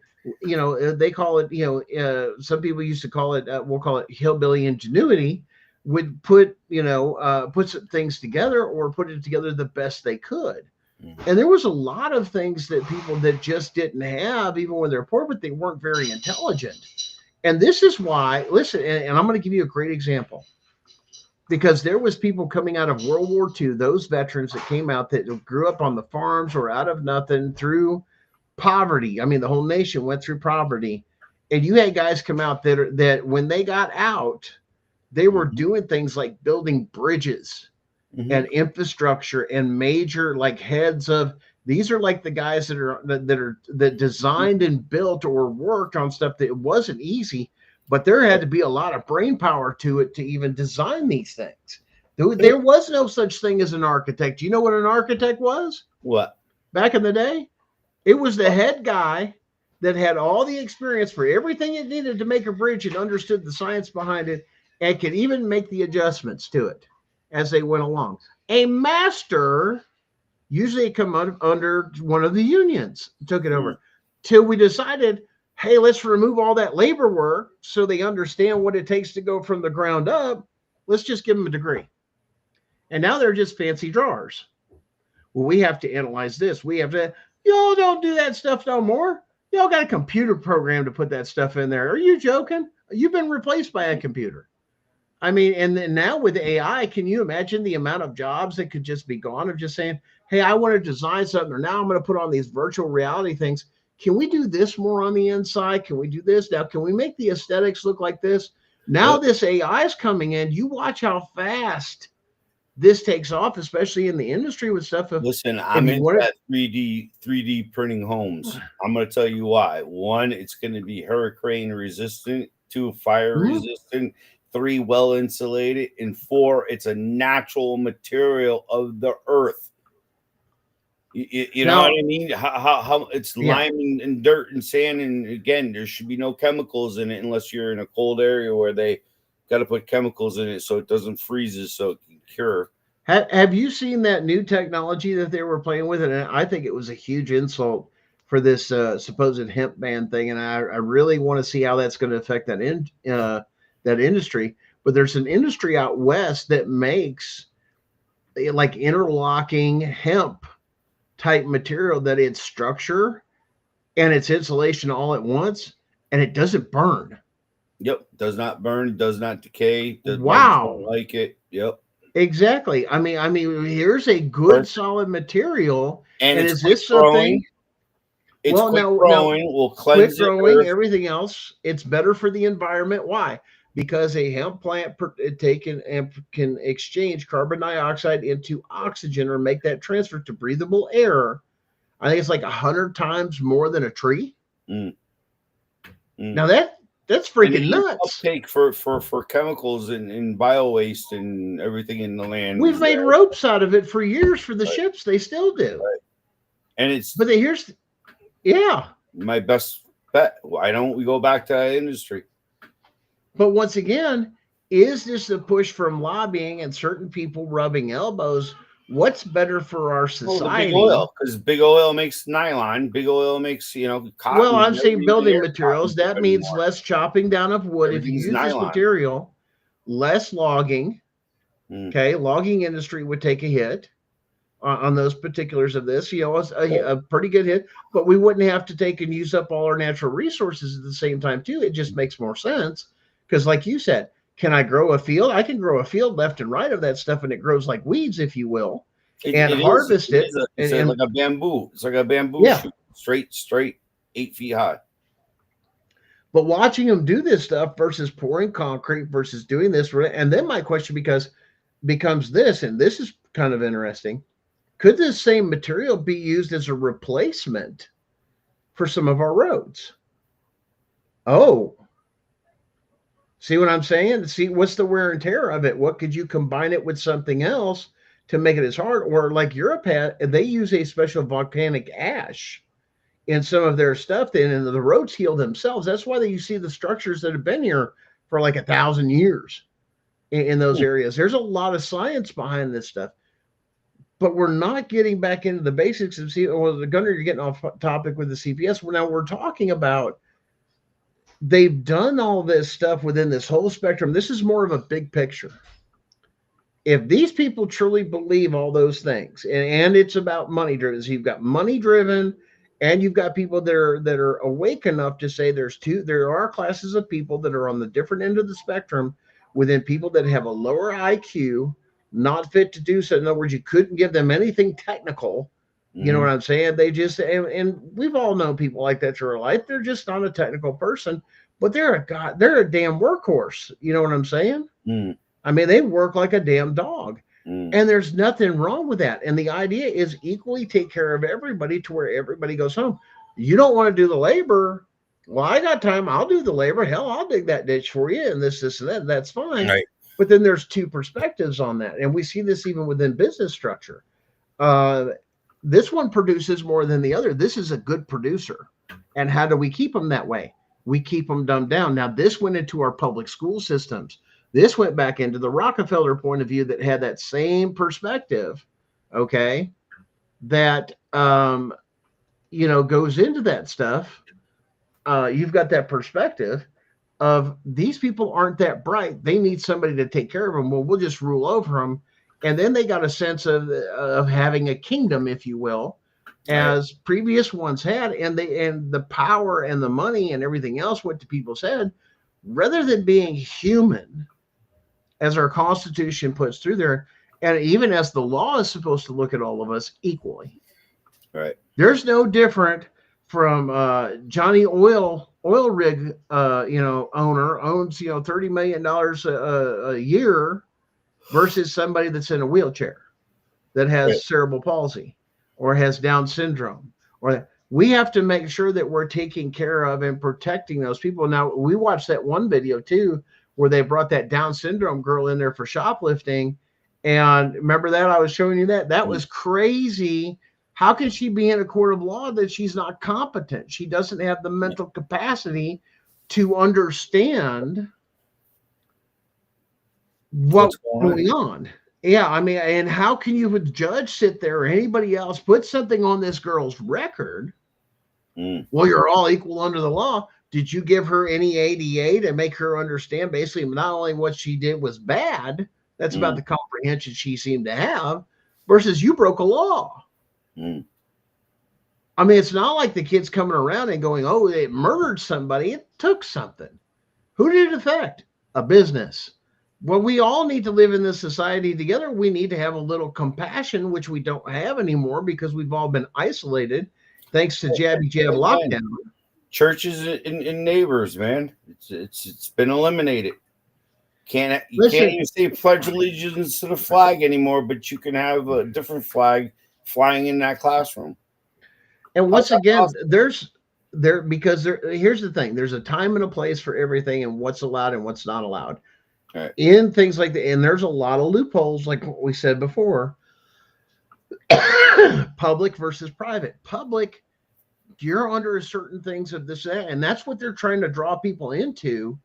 they call it, some people used to call it, we'll call it hillbilly ingenuity, would put some things together or put it together the best they could. And there was a lot of things that people that just didn't have, even when they're poor, but they weren't very intelligent. And this is why, listen, and I'm going to give you a great example. Because there was people coming out of World War II, those veterans that came out that grew up on the farms or out of nothing through poverty. I mean, the whole nation went through poverty. And you had guys come out that when they got out, they were doing things like building bridges and infrastructure and major like heads of, these are like the guys that designed and built or worked on stuff that it wasn't easy. But there had to be a lot of brain power to it to even design these things. There was no such thing as an architect. Do you know what an architect was? What? Back in the day? It was the head guy that had all the experience for everything it needed to make a bridge and understood the science behind it and could even make the adjustments to it as they went along. A master usually come under one of the unions, took it over, till we decided, hey, let's remove all that labor work so they understand what it takes to go from the ground up. Let's just give them a degree. And now they're just fancy drawers. Well, we have to analyze this. We have to, y'all don't do that stuff no more. Y'all got a computer program to put that stuff in there. Are you joking? You've been replaced by a computer. I mean, and then now with AI, can you imagine the amount of jobs that could just be gone of just saying, hey, I want to design something, or now I'm going to put on these virtual reality things. Can we do this more on the inside? Can we do this? Now, can we make the aesthetics look like this? Now this AI is coming in. You watch how fast this takes off, especially in the industry with stuff. Listen, I'm into that 3D printing homes. I'm going to tell you why. 1, it's going to be hurricane resistant. 2, fire resistant. 3, well insulated. And 4, it's a natural material of the earth. You know what I mean? How it's lime and dirt and sand, and again, there should be no chemicals in it unless you're in a cold area where they got to put chemicals in it so it doesn't freeze, so it can cure. Have you seen that new technology that they were playing with? And I think it was a huge insult for this supposed hemp ban thing, and I really want to see how that's going to affect that industry. But there's an industry out west that makes like interlocking hemp type material that it's structure and it's insulation all at once, and it doesn't burn. Yep, does not burn, does not decay. Wow, don't like it. Yep, exactly. I mean, here's a good solid material, and is this something? It's quick growing. Will cleanse quick growing. Everything else, it's better for the environment. Why? Because a hemp plant can exchange carbon dioxide into oxygen or make that transfer to breathable air. I think it's like 100 times more than a tree. Now that's freaking nuts. Uptake for chemicals and bio waste and everything in the land. We've made ropes out of it for years for the ships. They still do. Right. And it's my best bet. Why don't we go back to that industry? But once again, is this a push from lobbying and certain people rubbing elbows? What's better for our society? Big oil, because big oil makes nylon. Big oil makes, cotton. Well, I'm saying building materials. That means less chopping down of wood. If you use this material, less logging. Okay, logging industry would take a hit. on those particulars of this, a pretty good hit, but we wouldn't have to take and use up all our natural resources at the same time too. It just makes more sense because, like you said, can I grow a field? I can grow a field left and right of that stuff, and it grows like weeds, if you will, and harvest it. It's like a bamboo. It's like a bamboo shoot, straight 8 feet high. But watching them do this stuff versus pouring concrete versus doing this, and then my question becomes this, and this is kind of interesting. Could this same material be used as a replacement for some of our roads? Oh, see what I'm saying? See, what's the wear and tear of it? What could you combine it with something else to make it as hard? Or like Europe had, they use a special volcanic ash in some of their stuff, then, and the roads heal themselves. That's why you see the structures that have been here for like 1,000 years in those areas. There's a lot of science behind this stuff. But we're not getting back into the basics of the Gunner, you're getting off topic with the CPS. Now we're talking about they've done all this stuff within this whole spectrum. This is more of a big picture. If these people truly believe all those things, and it's about money driven, so you've got money driven, and you've got people that are awake enough to say there are classes of people that are on the different end of the spectrum within people that have a lower IQ, not fit to do so. In other words, you couldn't give them anything technical. You know what I'm saying? They just, and we've all known people like that through our life. They're just not a technical person, but they're a damn workhorse. You know what I'm saying? I mean, they work like a damn dog, and there's nothing wrong with that. And the idea is equally take care of everybody to where everybody goes home. You don't want to do the labor. Well, I got time. I'll do the labor. Hell, I'll dig that ditch for you. And this, and that. That's fine. Right. But then there's two perspectives on that. And we see this even within business structure. This one produces more than the other. This is a good producer. And how do we keep them that way? We keep them dumbed down. Now, this went into our public school systems. This went back into the Rockefeller point of view that had that same perspective, okay, that, goes into that stuff. You've got that perspective of these people aren't that bright. They need somebody to take care of them. Well, we'll just rule over them. And then they got a sense of having a kingdom, if you will, as previous ones had. And the power and the money and everything else went to people's head rather than being human, as our Constitution puts through there. And even as the law is supposed to look at all of us equally. Right. There's no different from Johnny oil rig, owner owns, $30 million a year versus somebody that's in a wheelchair that has cerebral palsy or has Down syndrome. Or we have to make sure that we're taking care of and protecting those people. Now, we watched that one video too, where they brought that Down syndrome girl in there for shoplifting. And remember that? I was showing you that. That was crazy. How can she be in a court of law that she's not competent? She doesn't have the mental capacity to understand what's going on. Yeah, I mean, and how can you, with judge, sit there or anybody else put something on this girl's record? Well, you're all equal under the law. Did you give her any ADA to make her understand basically not only what she did was bad, that's about the comprehension she seemed to have, versus you broke a law. I mean, it's not like the kid's coming around and going, oh, they murdered somebody. It took something. Who did it affect? A business. Well, we all need to live in this society together. We need to have a little compassion, which we don't have anymore because we've all been isolated thanks to jabby jab lockdown. Churches and neighbors, man. It's been eliminated. You can't even say pledge allegiance to the flag anymore, but you can have a different flag flying in that classroom. And once again, here's the thing. There's a time and a place for everything and what's allowed and what's not allowed. Right. In things like that. And there's a lot of loopholes, like what we said before. Public versus private. Public, you're under certain things of this, and that's what they're trying to draw people into.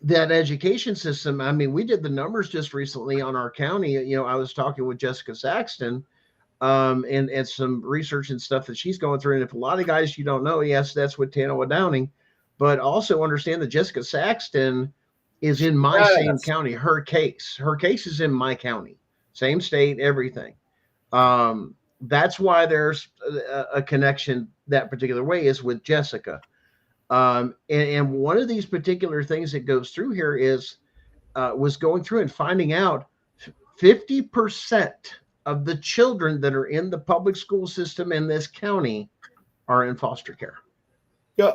That education system. I mean, we did the numbers just recently on our county. I was talking with Jessica Saxton, and some research and stuff that she's going through. And if a lot of guys you don't know, yes, that's with Tanoa Downing, but also understand that Jessica Saxton is in my same county. Her case is in my county, same state, everything. That's why there's a connection that particular way is with Jessica. And one of these particular things that goes through here is was going through and finding out 50% of the children that are in the public school system in this county are in foster care. Yeah.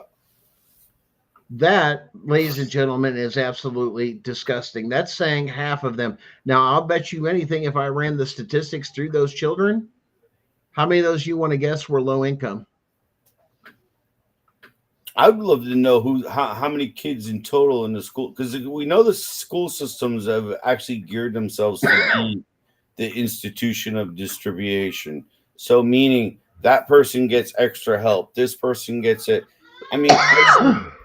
That, ladies and gentlemen, is absolutely disgusting. That's saying half of them. Now, I'll bet you anything if I ran the statistics through those children, how many of those you want to guess were low income? I would love to know how many kids in total in the school, because we know the school systems have actually geared themselves to be the institution of distribution. So meaning that person gets extra help, this person gets it. I mean,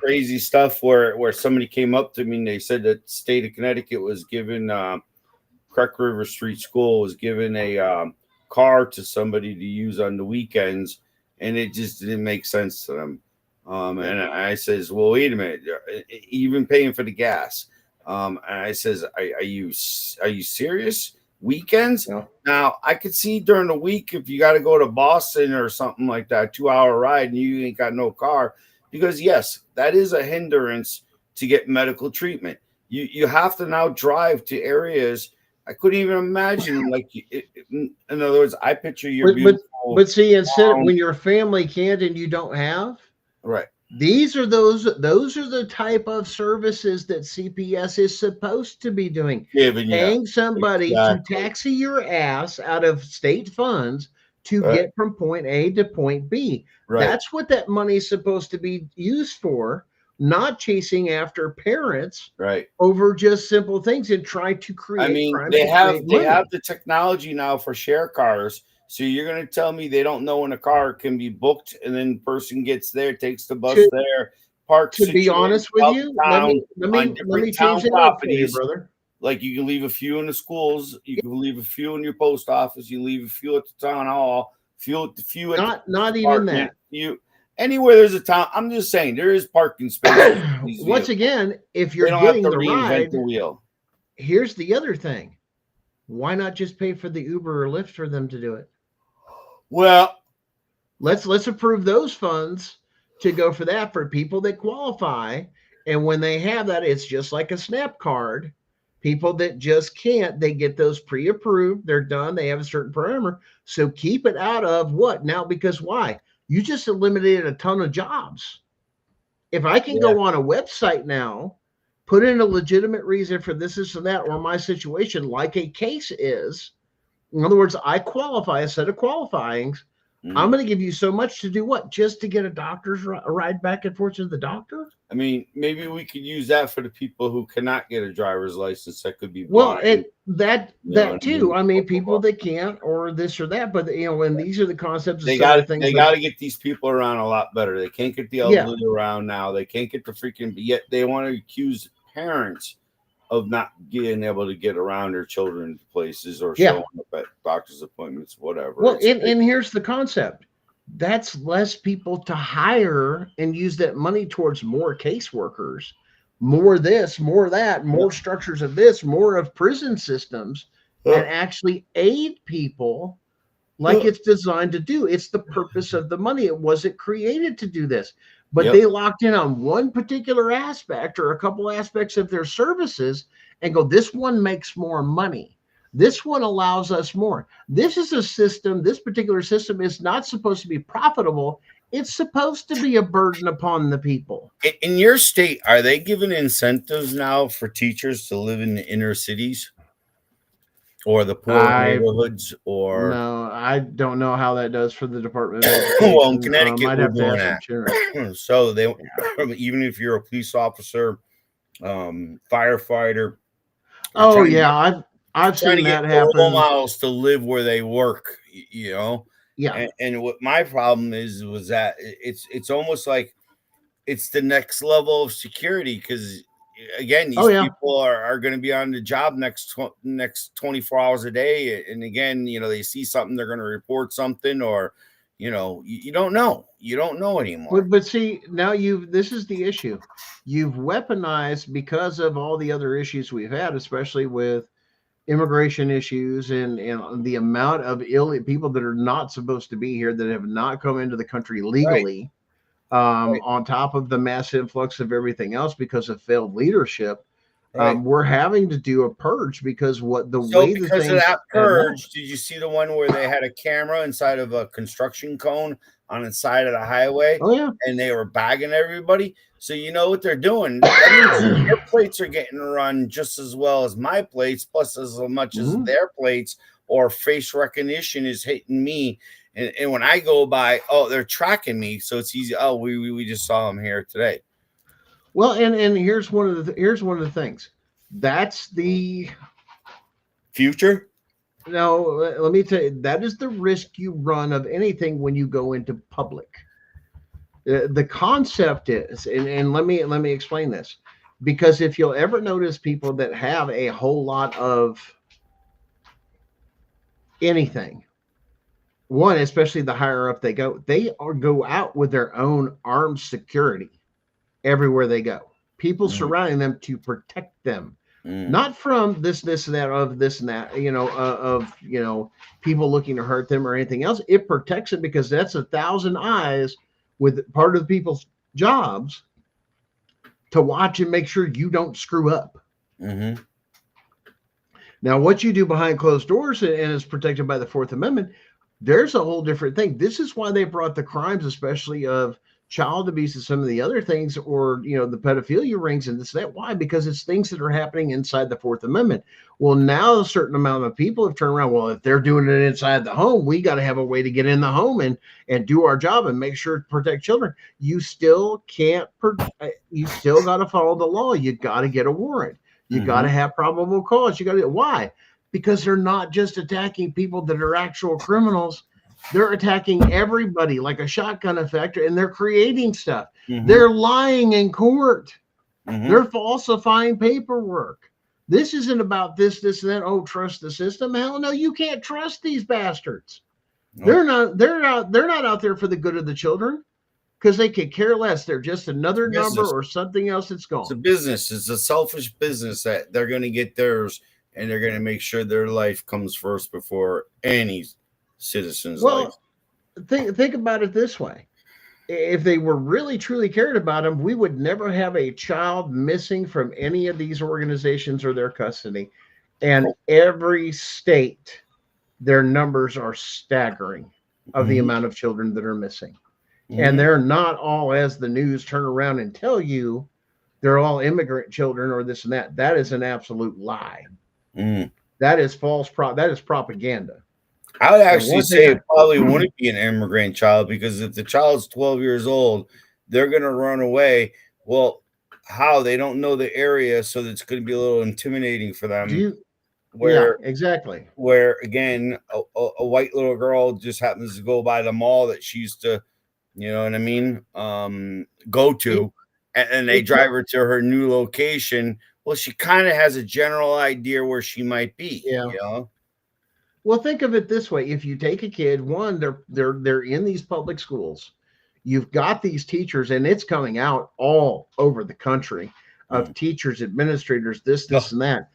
crazy stuff where somebody came up to me and they said that the state of Connecticut was given Creek River Street School was given a car to somebody to use on the weekends, and it just didn't make sense to them. And I says, well, wait a minute, even paying for the gas. And I says, are you serious? Weekends? No. Now I could see during the week if you got to go to Boston or something like that, 2-hour ride, and you ain't got no car, because yes, that is a hindrance to get medical treatment. You have to now drive to areas. I couldn't even imagine. Like, in other words, I picture your beautiful. But see, instead of when your family can't and you don't have, right. Those are the type of services that CPS is supposed to be doing. Paying somebody to taxi your ass out of state funds to get from point A to point B. Right. That's what that money is supposed to be used for, not chasing after parents over just simple things and try to create. I mean, they have the technology now for share cars. So you're going to tell me they don't know when a car can be booked, and then the person gets there, takes the bus there, parks. To be honest with you, let me change it up for you, brother. Like, you can leave a few in the schools, you can leave a few in your post office, you leave a few at the town hall, few at not even that. Anywhere there's a town. I'm just saying there is parking space. Once again, if you're getting the ride, the wheel. Here's the other thing: why not just pay for the Uber or Lyft for them to do it? Well, let's approve those funds to go for that for people that qualify. And when they have that, it's just like a SNAP card. People that just can't, they get those pre-approved. They're done. They have a certain parameter. So keep it out of what now? Because why? You just eliminated a ton of jobs. If I can go on a website now, put in a legitimate reason for this and that, or my situation, like a case is. In other words, I qualify a set of qualifyings. I'm going to give you so much to do what? Just to get a doctor's ride back and forth to the doctor? I mean, maybe we could use that for the people who cannot get a driver's license. That could be that too. I mean, people that can't, or this or that. But and these are the concepts. They got to get these people around a lot better. They can't get the elderly around now. They can't get the freaking. Yet they want to accuse parents of not being able to get around their children to places or showing up at doctor's appointments, whatever. Well, and here's the concept. That's less people to hire and use that money towards more caseworkers, more this, more that, more structures of this, more of prison systems, and actually aid people like it's designed to do. It's the purpose of the money. It wasn't created to do this. But they locked in on one particular aspect or a couple aspects of their services and go, this one makes more money. This one allows us more. This is a system. This particular system is not supposed to be profitable. It's supposed to be a burden upon the people. In your state, are they giving incentives now for teachers to live in the inner cities? Or the poor neighborhoods, or no, I don't know how that does for the Department of Education. Well, in Connecticut, we're doing that. So they, even if you're a police officer, firefighter. Oh yeah, I've seen that happen. Miles to live where they work, Yeah. And what my problem was that it's almost like it's the next level of security, because again, these people are going to be on the job next 24 hours a day. And again, they see something, they're going to report something, or, you don't know. You don't know anymore. But see, now this is the issue. You've weaponized, because of all the other issues we've had, especially with immigration issues and the amount of people that are not supposed to be here that have not come into the country legally, Right. on top of the mass influx of everything else because of failed leadership. Right. We're having to do a purge because So way the because of things that have now. purge, did you see the one where they had a camera inside of a construction cone on the side of the highway, Oh yeah. and they were bagging everybody? So you know what they're doing. That means your plates are getting run just as well as my plates, plus as much as Mhm. their plates, or face recognition is hitting me. And when I go by, oh, they're tracking me, so it's easy. Oh, we just saw them here today. Well, and here's one of the things. That's the Future. No, let me tell you, that is the risk you run of anything when you go into public. The concept is, and let me explain this, because if you'll ever notice people that have a whole lot of anything, one, especially the higher up they go out with their own armed security everywhere they go. People surrounding them to protect them. Not from this and that, of this and that, people looking to hurt them or anything else. It protects them because that's 1,000 eyes with part of the people's jobs to watch and make sure you don't screw up. Mm-hmm. Now, what you do behind closed doors and is protected by the Fourth Amendment, there's a whole different thing. This is why they brought the crimes, especially of child abuse and some of the other things, or the pedophilia rings and this and that. Why? Because it's things that are happening inside the Fourth Amendment. Well, now a certain amount of people have turned around. Well, if they're doing it inside the home, we got to have a way to get in the home and do our job and make sure to protect children. You still can't. You still got to follow the law. You got to get a warrant. You got to have probable cause. You got to. Why? Because they're not just attacking people that are actual criminals. They're attacking everybody like a shotgun effect, and they're creating stuff. They're lying in court. They're falsifying paperwork. This isn't about this, and that. Oh, trust the system. Hell no, you can't trust these bastards. Nope. They're not out there for the good of the children, because they could care less. They're just another number or something else that's gone. It's a business. It's a selfish business that they're going to get theirs, and they're going to make sure their life comes first before any citizen's life. Think about it this way. If they were really truly cared about them, we would never have a child missing from any of these organizations or their custody. And every state, their numbers are staggering of the amount of children that are missing. And they're not all, as the news turn around and tell you, they're all immigrant children or this and that. That is an absolute lie. That is false. That is propaganda. I would actually say it probably wouldn't be an immigrant child, because if the child's 12 years old, they're going to run away. Well, how? They don't know the area, so it's going to be a little intimidating for them. Exactly. Where, again, a white little girl just happens to go by the mall that she used to, you know what I mean, go to, and they drive her to her new location. Well, she kind of has a general idea where she might be. Yeah. Well, think of it this way. If you take a kid, one, they're in these public schools. You've got these teachers, and it's coming out all over the country, of teachers, administrators, this and that,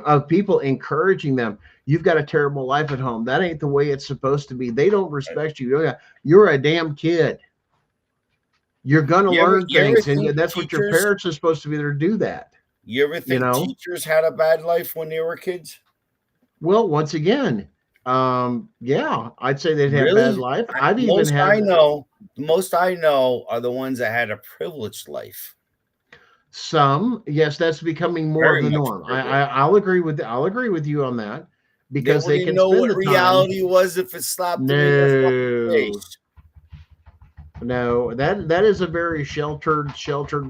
of people encouraging them. You've got a terrible life at home. That ain't the way it's supposed to be. They don't respect you. You're a damn kid. You're going to learn things, and that's what your parents are supposed to be there to do that. You ever think teachers had a bad life when they were kids? Well, once again, I'd say they'd have bad life. The most I know are the ones that had a privileged life. Some, yes, that's becoming more of the norm. I'll agree with you on that, because they can know spend what the reality was if it slapped them in the face. No, that is a very sheltered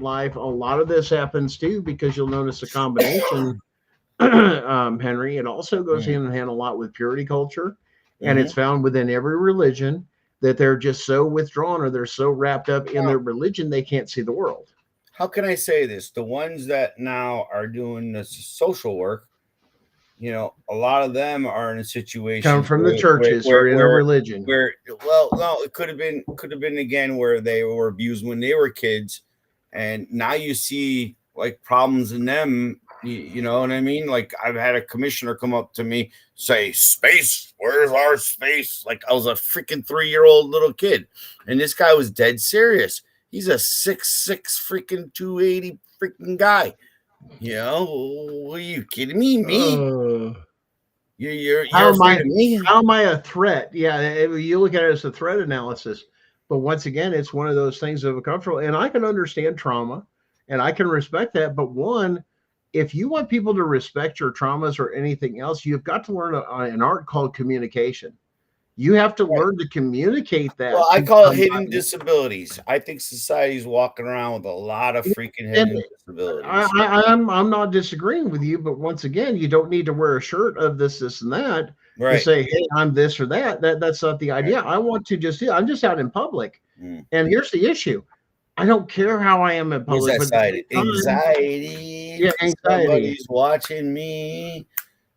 life. A lot of this happens too, because you'll notice a combination. Henry, it also goes hand in hand a lot with purity culture, and it's found within every religion, that they're just so withdrawn, or they're so wrapped up in their religion they can't see the world. How can I say this? The ones that now are doing the social work, a lot of them are in a situation come from the churches or in a religion where, well, no, it could have been again where they were abused when they were kids, and now you see like problems in them You know what I mean? Like I've had a commissioner come up to me, say, "Space, where's our space?" Like I was a freaking 3-year-old little kid, and this guy was dead serious. He's a 6'6" freaking 280 freaking guy. You know, are you kidding me? You're afraid of me? How am I a threat? Yeah, you look at it as a threat analysis, but once again, it's one of those things of a comfortable. And I can understand trauma, and I can respect that. But one, if you want people to respect your traumas or anything else, you've got to learn an art called communication. You have to learn to communicate that. Well, I call it hidden disabilities. I think society's walking around with a lot of freaking hidden disabilities. I'm not disagreeing with you, but once again, you don't need to wear a shirt of this, and that, and say, "Hey, I'm this or that." That's not the idea. I want to I'm just out in public, and here's the issue: I don't care how I am in public. Anxiety. Yeah, anxiety. Somebody's watching me.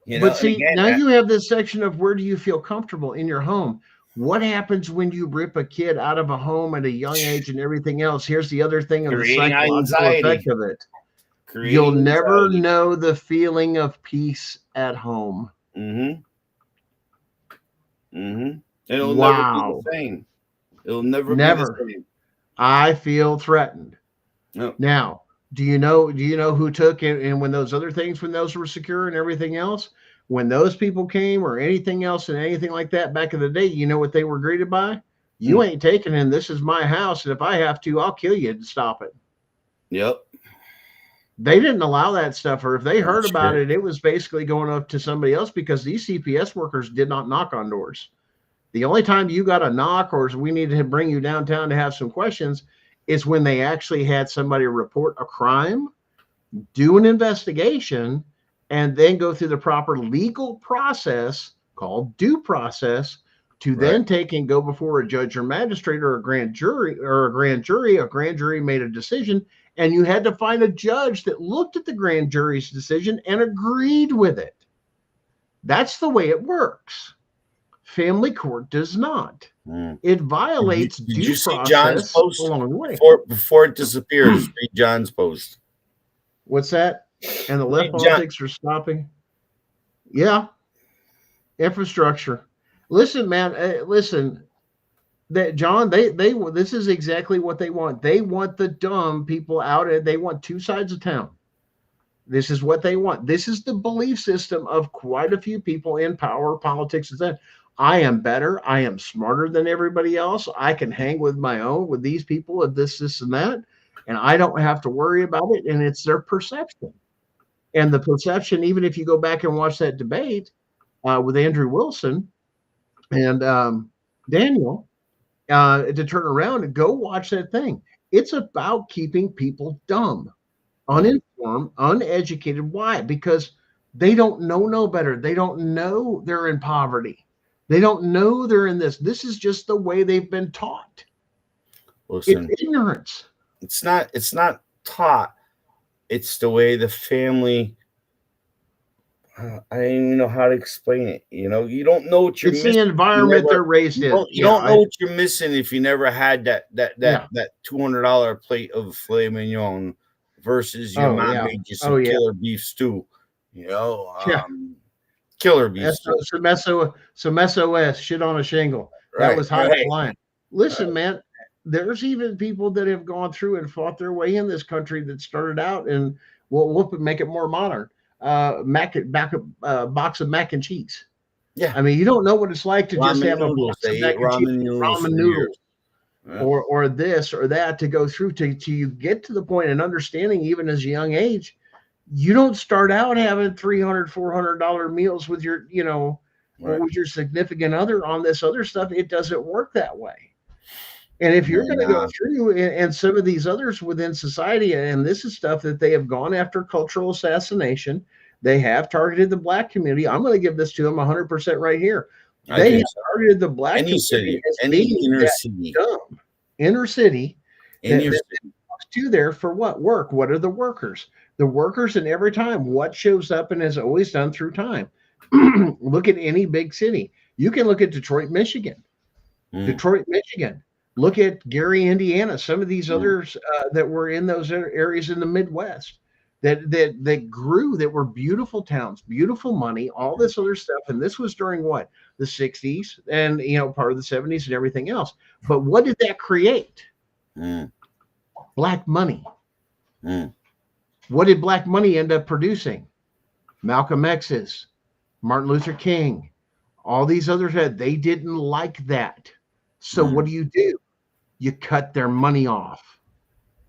You know, but see, now you have this section of where do you feel comfortable in your home? What happens when you rip a kid out of a home at a young age and everything else? Here's the other thing of the psychological effect of it. You'll never know the feeling of peace at home. It'll never be the same. It'll never be the same. I feel threatened. No. Now, do you know who took it? And when those other things, when those were secure and everything else, when those people came or anything else and anything like that back in the day, you know what they were greeted by? You ain't taking in. This is my house. And if I have to, I'll kill you to stop it. Yep. They didn't allow that stuff. Or if they heard about it, it was basically going up to somebody else because these CPS workers did not knock on doors. The only time you got a knock or we need to bring you downtown to have some questions is when they actually had somebody report a crime, do an investigation, and then go through the proper legal process called due process to then take and go before a judge or magistrate or a grand jury. A grand jury made a decision, and you had to find a judge that looked at the grand jury's decision and agreed with it. That's the way it works. Family court does not. It violates due process. Did you see John's post along the way. Before it disappears? Read John's post. What's that? And the left politics are stopping. Yeah. Infrastructure. Listen, man. Listen. That John, they this is exactly what they want. They want the dumb people out. They want two sides of town. This is what they want. This is the belief system of quite a few people in power, politics, and that. I am better. I am smarter than everybody else. I can hang with my own, with these people of this, and that. And I don't have to worry about it. And it's their perception. And the perception, even if you go back and watch that debate with Andrew Wilson and Daniel, to turn around and go watch that thing. It's about keeping people dumb, uninformed, uneducated. Why? Because they don't know no better. They don't know they're in poverty. They don't know they're in this. This is just the way they've been taught. Listen, it's ignorance. It's not taught. It's the way the family. I don't even know how to explain it. You know, you don't know what you're missing. It's the environment they're raised in. You don't know what you're missing if you never had that $200 plate of filet mignon versus your mom made you some killer beef stew. You know, killer beef stew. Some SOS shit on a shingle. That was high line. Listen, man. There's even people that have gone through and fought their way in this country that started out and we'll make it more modern. Box of mac and cheese. Yeah. I mean, you don't know what it's like to just have a box of mac and cheese, ramen noodles, or this or that to go through to you get to the point and understanding even as a young age. You don't start out having $300, $400 meals with your, with your significant other on this other stuff. It doesn't work that way. And if you're going to go through and some of these others within society, and this is stuff that they have gone after cultural assassination, they have targeted the black community. I'm going to give this to them 100% right here. They have targeted the black community as being inner city. To there for what? Work. What are the workers? The workers in every time. What shows up and has always done through time. Look at any big city. You can look at Detroit, Michigan. Look at Gary, Indiana, some of these others that were in those areas in the Midwest. that grew, that were beautiful towns, beautiful money, all this other stuff. And this was during what? The 60s and, part of the 70s and everything else. But what did that create? Black money. What did black money end up producing? Malcolm X's, Martin Luther King, all these others, they didn't like that. So what do? You cut their money off.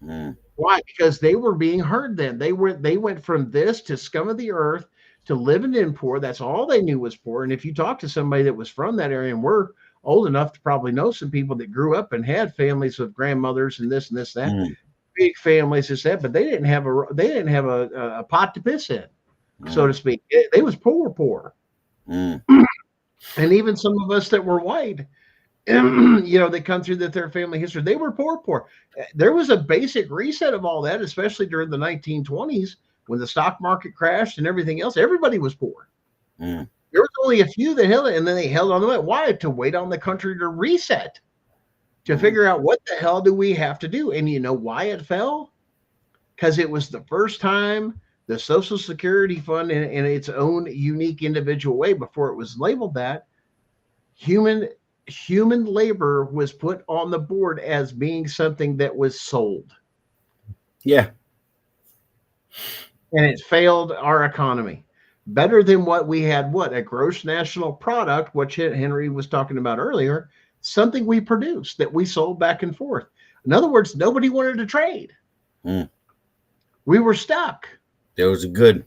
Why? Because they were being heard then. They went from this to scum of the earth to living in poor. That's all they knew was poor. And if you talk to somebody that was from that area, and we're old enough to probably know some people that grew up and had families with grandmothers and this, that, big families, this, that, but they didn't have a pot to piss in, so to speak. They was poor. And even some of us that were white, they come through their family history, they were poor. There was a basic reset of all that, especially during the 1920s when the stock market crashed and everything else. Everybody was poor. There was only a few that held it, and then they held on to it. Why? To wait on the country to reset, to figure out what the hell do we have to do. And you know why it fell? Because it was the first time the Social Security Fund, in its own unique individual way, before it was labeled that, human labor was put on the board as being something that was sold. Yeah. And it failed our economy. Better than what we had, a gross national product, which Henry was talking about earlier, something we produced that we sold back and forth. In other words, nobody wanted to trade. We were stuck. There was a good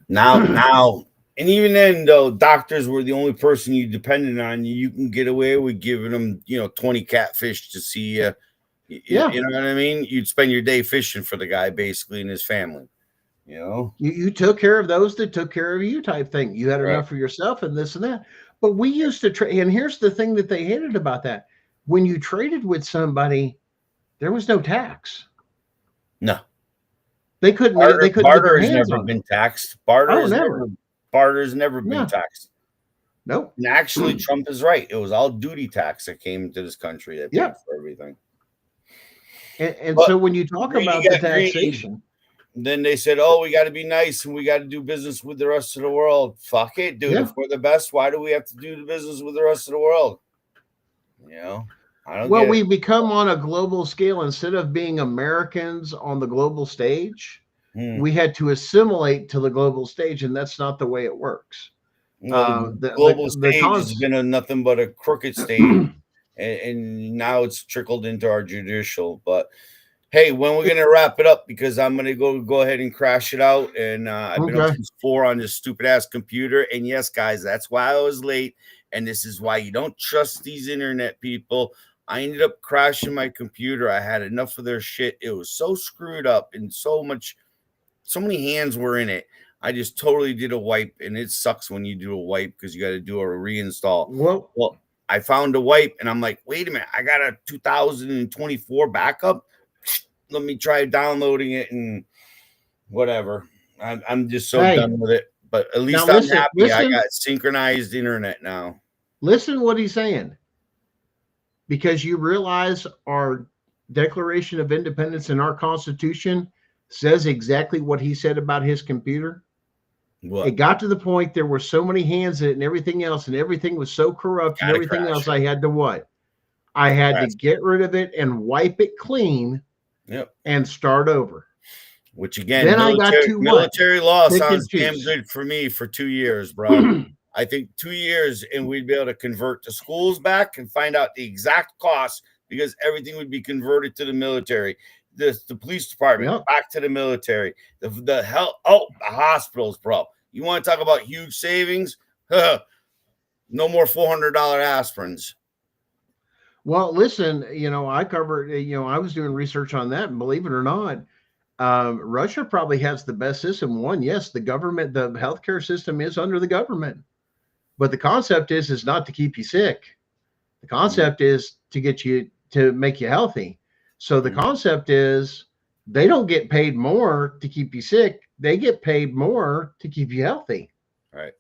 now. And even then, though, doctors were the only person you depended on. You can get away with giving them, 20 catfish to see you. You know what I mean? You'd spend your day fishing for the guy, basically, and his family. You took care of those that took care of you, type thing. You had enough for yourself and this and that. But we used to trade. And here's the thing that they hated about that: when you traded with somebody, there was no tax. No, they couldn't. Barter has never been taxed. Barter has never been taxed. Nope. And actually, Trump is right. It was all duty tax that came into this country that paid for everything. And so when you talk about the taxation, then they said, "Oh, we got to be nice and we got to do business with the rest of the world." Fuck it, dude. If we're the best, why do we have to do the business with the rest of the world? I don't. Well, we become on a global scale instead of being Americans on the global stage. We had to assimilate to the global stage, and that's not the way it works. The global stage has been nothing but a crooked stage, and now it's trickled into our judicial. But hey, when we're going to wrap it up, because I'm going to go ahead and crash it out, and I've been up since 4 on this stupid ass computer. And yes, guys, that's why I was late, and this is why you don't trust these internet people. I ended up crashing my computer. I had enough of their shit. It was so screwed up, and so many hands were in it. I just totally did a wipe, and it sucks when you do a wipe because you got to do a reinstall. Well, I found a wipe, and I'm like, wait a minute, I got a 2024 backup. Let me try downloading it and whatever. I'm just so done with it. But at least I'm happy. I got synchronized internet now. Listen what he's saying. Because you realize our Declaration of Independence and our Constitution says exactly what he said about his computer. What? It got to the point there were so many hands in it and everything else, and everything was so corrupt and everything else. I had to what? I had to get rid of it and wipe it clean. And start over. Which again, then military law sounds damn good for me for 2 years, bro. I think 2 years, and we'd be able to convert the schools back and find out the exact cost, because everything would be converted to the military. The police department back to the military. The hospitals, bro. You want to talk about huge savings? No more $400 aspirins. Well, listen, I covered, I was doing research on that, and believe it or not, Russia probably has the best system. Yes, the government, the healthcare system is under the government, but the concept is not to keep you sick. The concept is to make you healthy. So the concept is they don't get paid more to keep you sick. They get paid more to keep you healthy. Right.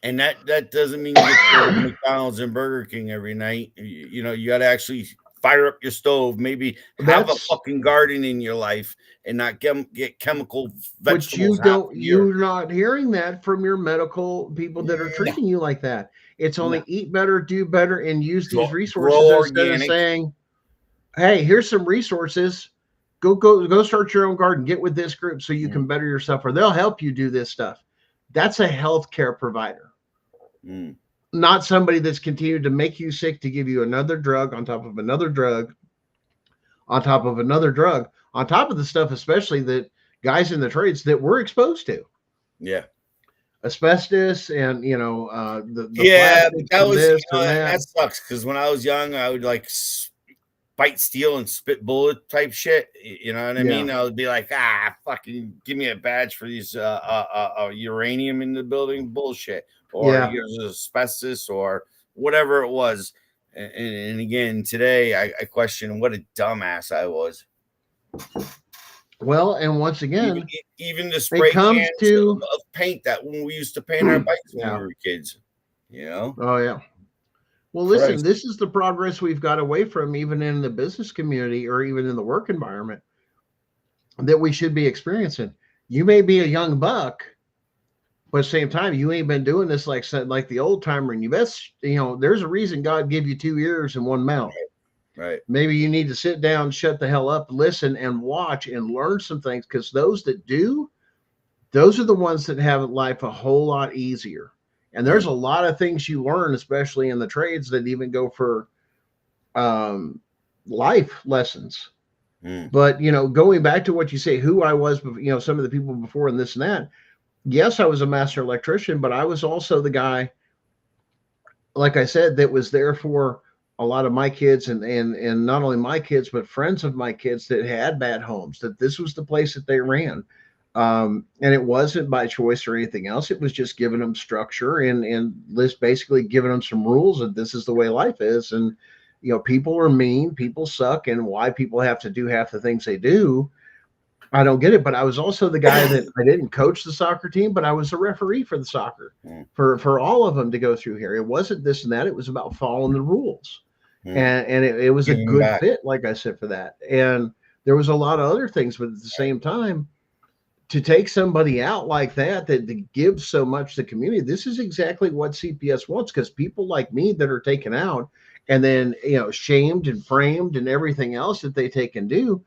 And that doesn't mean you get McDonald's and Burger King every night. You got to actually fire up your stove, maybe have a That's fucking garden in your life, and not get chemical but you vegetables. don't, you're not hearing that from your medical people that are No, treating you like that. It's only no. eat better, do better, and use these Grow resources instead of organic. saying, hey, here's some resources. Go start your own garden. Get with this group so you can better yourself, or they'll help you do this stuff. That's a healthcare provider, not somebody that's continued to make you sick to give you another drug on top of another drug on top of another drug on top of the stuff, especially that guys in the trades that we're exposed to. Yeah. Asbestos and the Yeah, but plastics that and was this and and that. that sucks because when I was young, I would like bite steel and spit bullet type shit. You know what I mean? I would be like, fucking give me a badge for these uranium in the building bullshit, or there's asbestos or whatever it was. And again, today I question what a dumbass I was. Well, and once again, even the spray cans of paint that when we used to paint our bikes when we were kids, Oh yeah. Well, listen, this is the progress we've got away from, even in the business community or even in the work environment, that we should be experiencing. You may be a young buck, but at the same time, you ain't been doing this like the old timer, and there's a reason God gave you 2 ears and 1 mouth. Right. Maybe you need to sit down, shut the hell up, listen and watch and learn some things, because those that do, those are the ones that have life a whole lot easier. And there's a lot of things you learn, especially in the trades, that even go for life lessons. But, going back to what you say, who I was, some of the people before and this and that. Yes, I was a master electrician, but I was also the guy, like I said, that was there for a lot of my kids and not only my kids, but friends of my kids that had bad homes, that this was the place that they ran. And it wasn't by choice or anything else. It was just giving them structure and basically giving them some rules that this is the way life is. And, people are mean, people suck, and why people have to do half the things they do, I don't get it. But I was also the guy that I didn't coach the soccer team, but I was a referee for the soccer for all of them to go through here. It wasn't this and that. It was about following the rules. And it was a good fit, like I said, for that. And there was a lot of other things, but at the same time, to take somebody out like that gives so much to the community, this is exactly what CPS wants, because people like me that are taken out and then, shamed and framed and everything else that they take and do,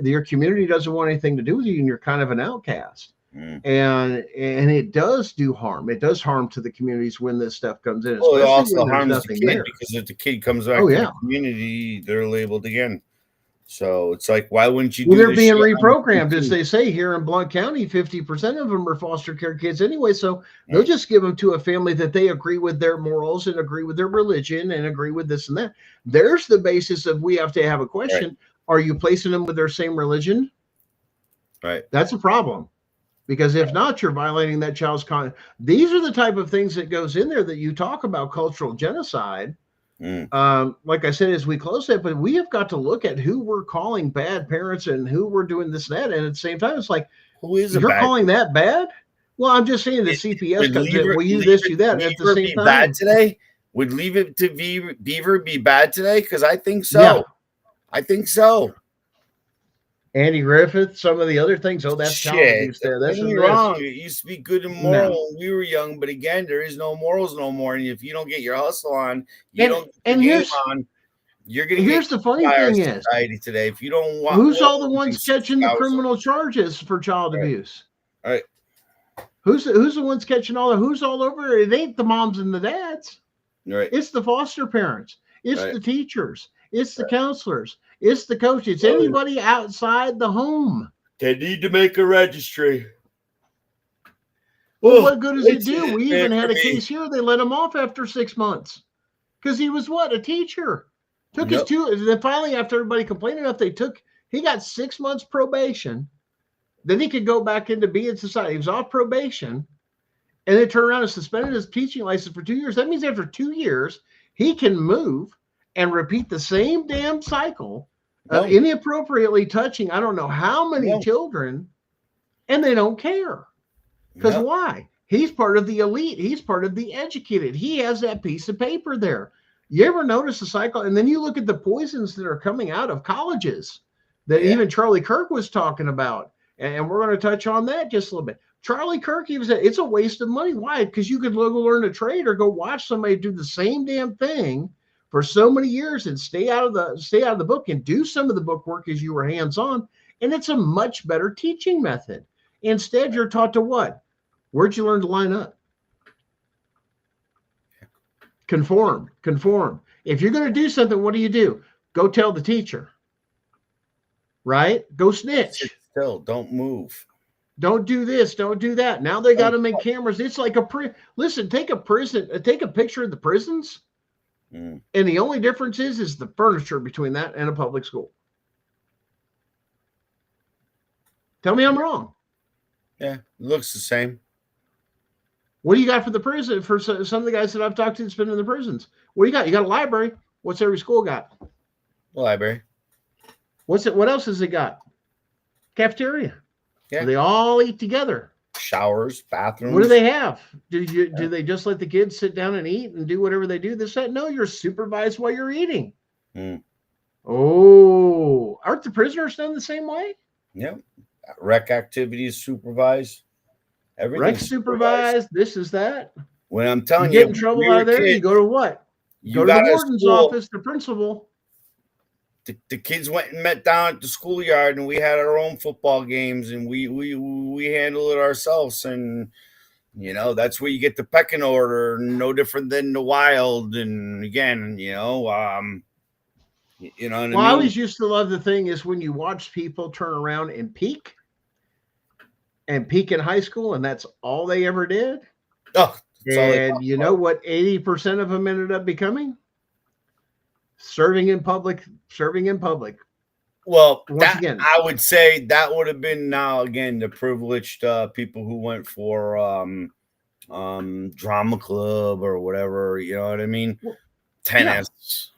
your community doesn't want anything to do with you, and you're kind of an outcast. And it does do harm. It does harm to the communities when this stuff comes in. Well, it also harms the kid, because if the kid comes back to the community, they're labeled again. So it's like, why wouldn't you do they're being reprogrammed, as they say here in Blount County. 50% of them are foster care kids anyway. So they'll just give them to a family that they agree with their morals and agree with their religion and agree with this and that. There's the basis of, we have to have a question. Right. Are you placing them with their same religion? Right. That's a problem. Because if not, you're violating that child's These are the type of things that goes in there that you talk about cultural genocide. Like I said, as we close that, but we have got to look at who we're calling bad parents and who we're doing this and that. And at the same time, it's like, who is you're calling that bad? Well, I'm just saying the CPS comes in. Will you this, you that? At the same time, bad today? Would Leave It to Beaver be bad today? Because I think so. Yeah. I think so. Andy Griffith, some of the other things. Oh, that's child abuse there. That's wrong. It used to be good and moral when we were young, but again, there is no morals no more. And if you don't get your hustle on, you're going to here's the funny thing is society today. If you don't want, who's all the ones catching the criminal charges for child abuse? All right. Who's the ones catching who's all over? It ain't the moms and the dads. Right. It's the foster parents. It's the teachers. It's the counselors. It's the coach. It's anybody outside the home. They need to make a registry. Well, what good does it do? We even had a case here. They let him off after 6 months because he was a teacher. Took his and then finally, after everybody complained enough, he got 6 months probation. Then he could go back into being society. He was off probation, and they turned around and suspended his teaching license for 2 years. That means after 2 years, he can move and repeat the same damn cycle of inappropriately touching I don't know how many children, and they don't care. Because why? He's part of the elite. He's part of the educated. He has that piece of paper there. You ever notice the cycle? And then you look at the poisons that are coming out of colleges that even Charlie Kirk was talking about. And we're going to touch on that just a little bit. Charlie Kirk, he was it's a waste of money. Why? Because you could go learn a trade or go watch somebody do the same damn thing for so many years and stay out of the book and do some of the book work as you were hands-on. And it's a much better teaching method. Instead, you're taught to what? Where'd you learn to line up? Conform. If you're going to do something, what do? Go tell the teacher. Right? Go snitch. Sit still, don't move. Don't do this, don't do that. Now they got to make cameras. It's like listen, take a picture of the prisons. And the only difference is the furniture between that and a public school. Tell me I'm wrong. Yeah, it looks the same. What do you got for the prison? For some of the guys that I've talked to that's been in the prisons, what do you got? You got a library. What's every school got? The library. What else has it got? Cafeteria. Yeah. They all eat together. Showers, bathrooms. What do they have? Do they just let the kids sit down and eat and do whatever they do? No, you're supervised while you're eating. Oh, aren't the prisoners done the same way? Yep. Rec activities supervised. Everything Rec supervised. This is that. When I'm telling you get in trouble out of there, you go to what? Go to the warden's office, the principal. The kids went and met down at the schoolyard, and we had our own football games, and we handled it ourselves. And that's where you get the pecking order, no different than the wild. And again, I always used to love the thing is when you watch people turn around and peak in high school, and that's all they ever did. Oh, and you know what 80% of them ended up becoming? Serving in public. Well, again, I would say that would have been now again the privileged people who went for drama club or whatever. You know what I mean? Tennis. Yeah.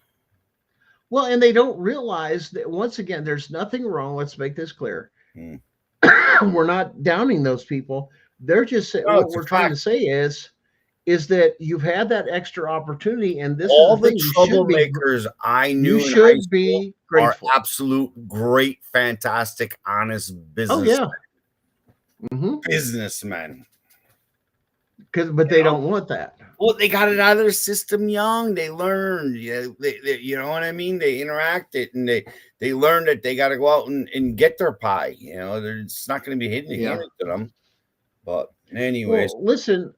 Well, and they don't realize that once again, there's nothing wrong. Let's make this clear. We're not downing those people. They're just saying what we're trying to say is that you've had that extra opportunity, and this all is the troublemakers I knew you should be grateful. Are absolute great, fantastic, honest businessmen. Businessmen. But they don't want that. Well, they got it out of their system young. They learned, they you know what I mean? They interacted and they learned that they got to go out and get their pie. It's not going to be handed to them. But anyways. Well, listen,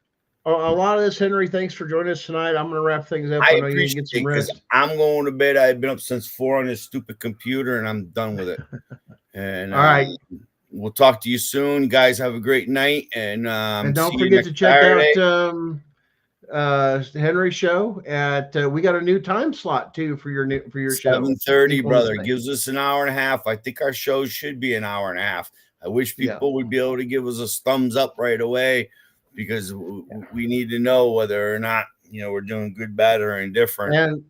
a lot of this, Henry, thanks for joining us tonight. I'm going to wrap things up. I appreciate it because I'm going to bed. I've been up since 4 on this stupid computer, and I'm done with it. And all right. We'll talk to you soon. Guys, have a great night. And don't forget to check out Henry's show at we got a new time slot too for your show. 7:30, brother. Gives us an hour and a half. I think our show should be an hour and a half. I wish people would be able to give us a thumbs up right away, because we need to know whether or not we're doing good, bad, or indifferent.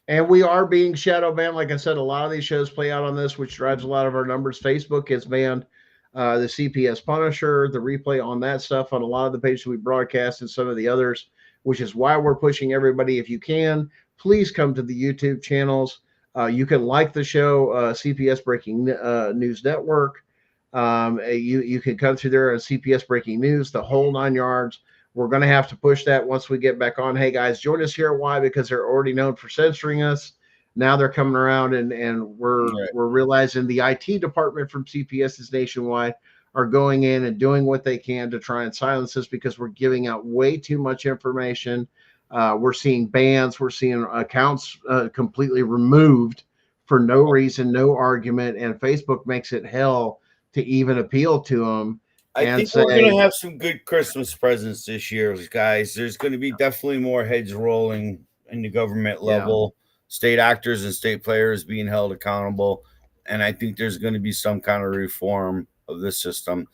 And we are being shadow banned. Like I said, a lot of these shows play out on this, which drives a lot of our numbers. Facebook has banned the CPS Punisher, the replay on that stuff on a lot of the pages we broadcast and some of the others, which is why we're pushing everybody. If you can, please come to the YouTube channels. You can like the show, CPS Breaking News Network. You can come through there on CPS Breaking News, the whole 9 yards. We're going to have to push that once we get back on. Hey, guys, join us here. Why? Because they're already known for censoring us. Now they're coming around, and we're realizing the IT department from CPS's nationwide are going in and doing what they can to try and silence us because we're giving out way too much information. We're seeing bans. We're seeing accounts completely removed for no reason, no argument, and Facebook makes it hell to even appeal to them. I think we're going to have some good Christmas presents this year, guys. There's going to be definitely more heads rolling in the government level, state actors and state players being held accountable. And I think there's going to be some kind of reform of the system.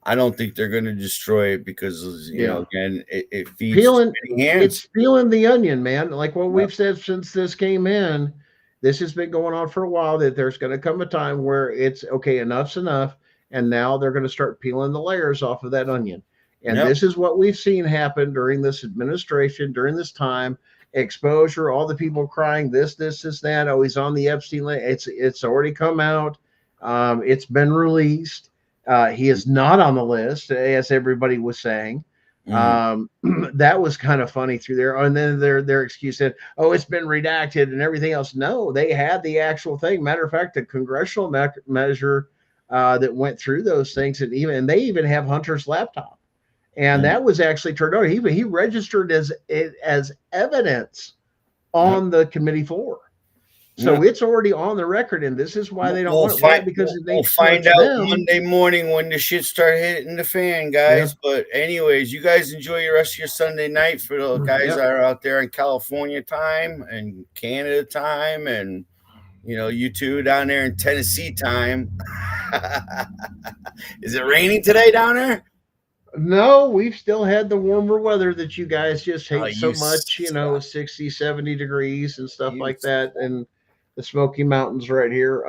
I don't think they're going to destroy it because, again, it feeds it's peeling the onion, man. Like what we've said since this came in, this has been going on for a while, that there's going to come a time where it's okay, enough's enough. And now they're going to start peeling the layers off of that onion. And this is what we've seen happen during this administration, during this time. exposure, all the people crying this, that. Oh, he's on the Epstein list. It's already come out. It's been released. He is not on the list, as everybody was saying. That was kind of funny through there. And then their excuse said, "Oh, it's been redacted and everything else." No, they had the actual thing. Matter of fact, a congressional measure that went through those things, and they even have Hunter's laptop, and that was actually turned over. He registered as evidence on the committee floor. So it's already on the record, and this is why they don't want it. Why? Because we'll find out Monday morning when the shit start hitting the fan, guys. But anyways, you guys enjoy the rest of your Sunday night. For the guys that are out there in California time and Canada time, and you two down there in Tennessee time. Is it raining today down there? No, we've still had the warmer weather that you guys just hate so much, 60, 70 degrees and stuff like that. And the Smoky Mountains right here.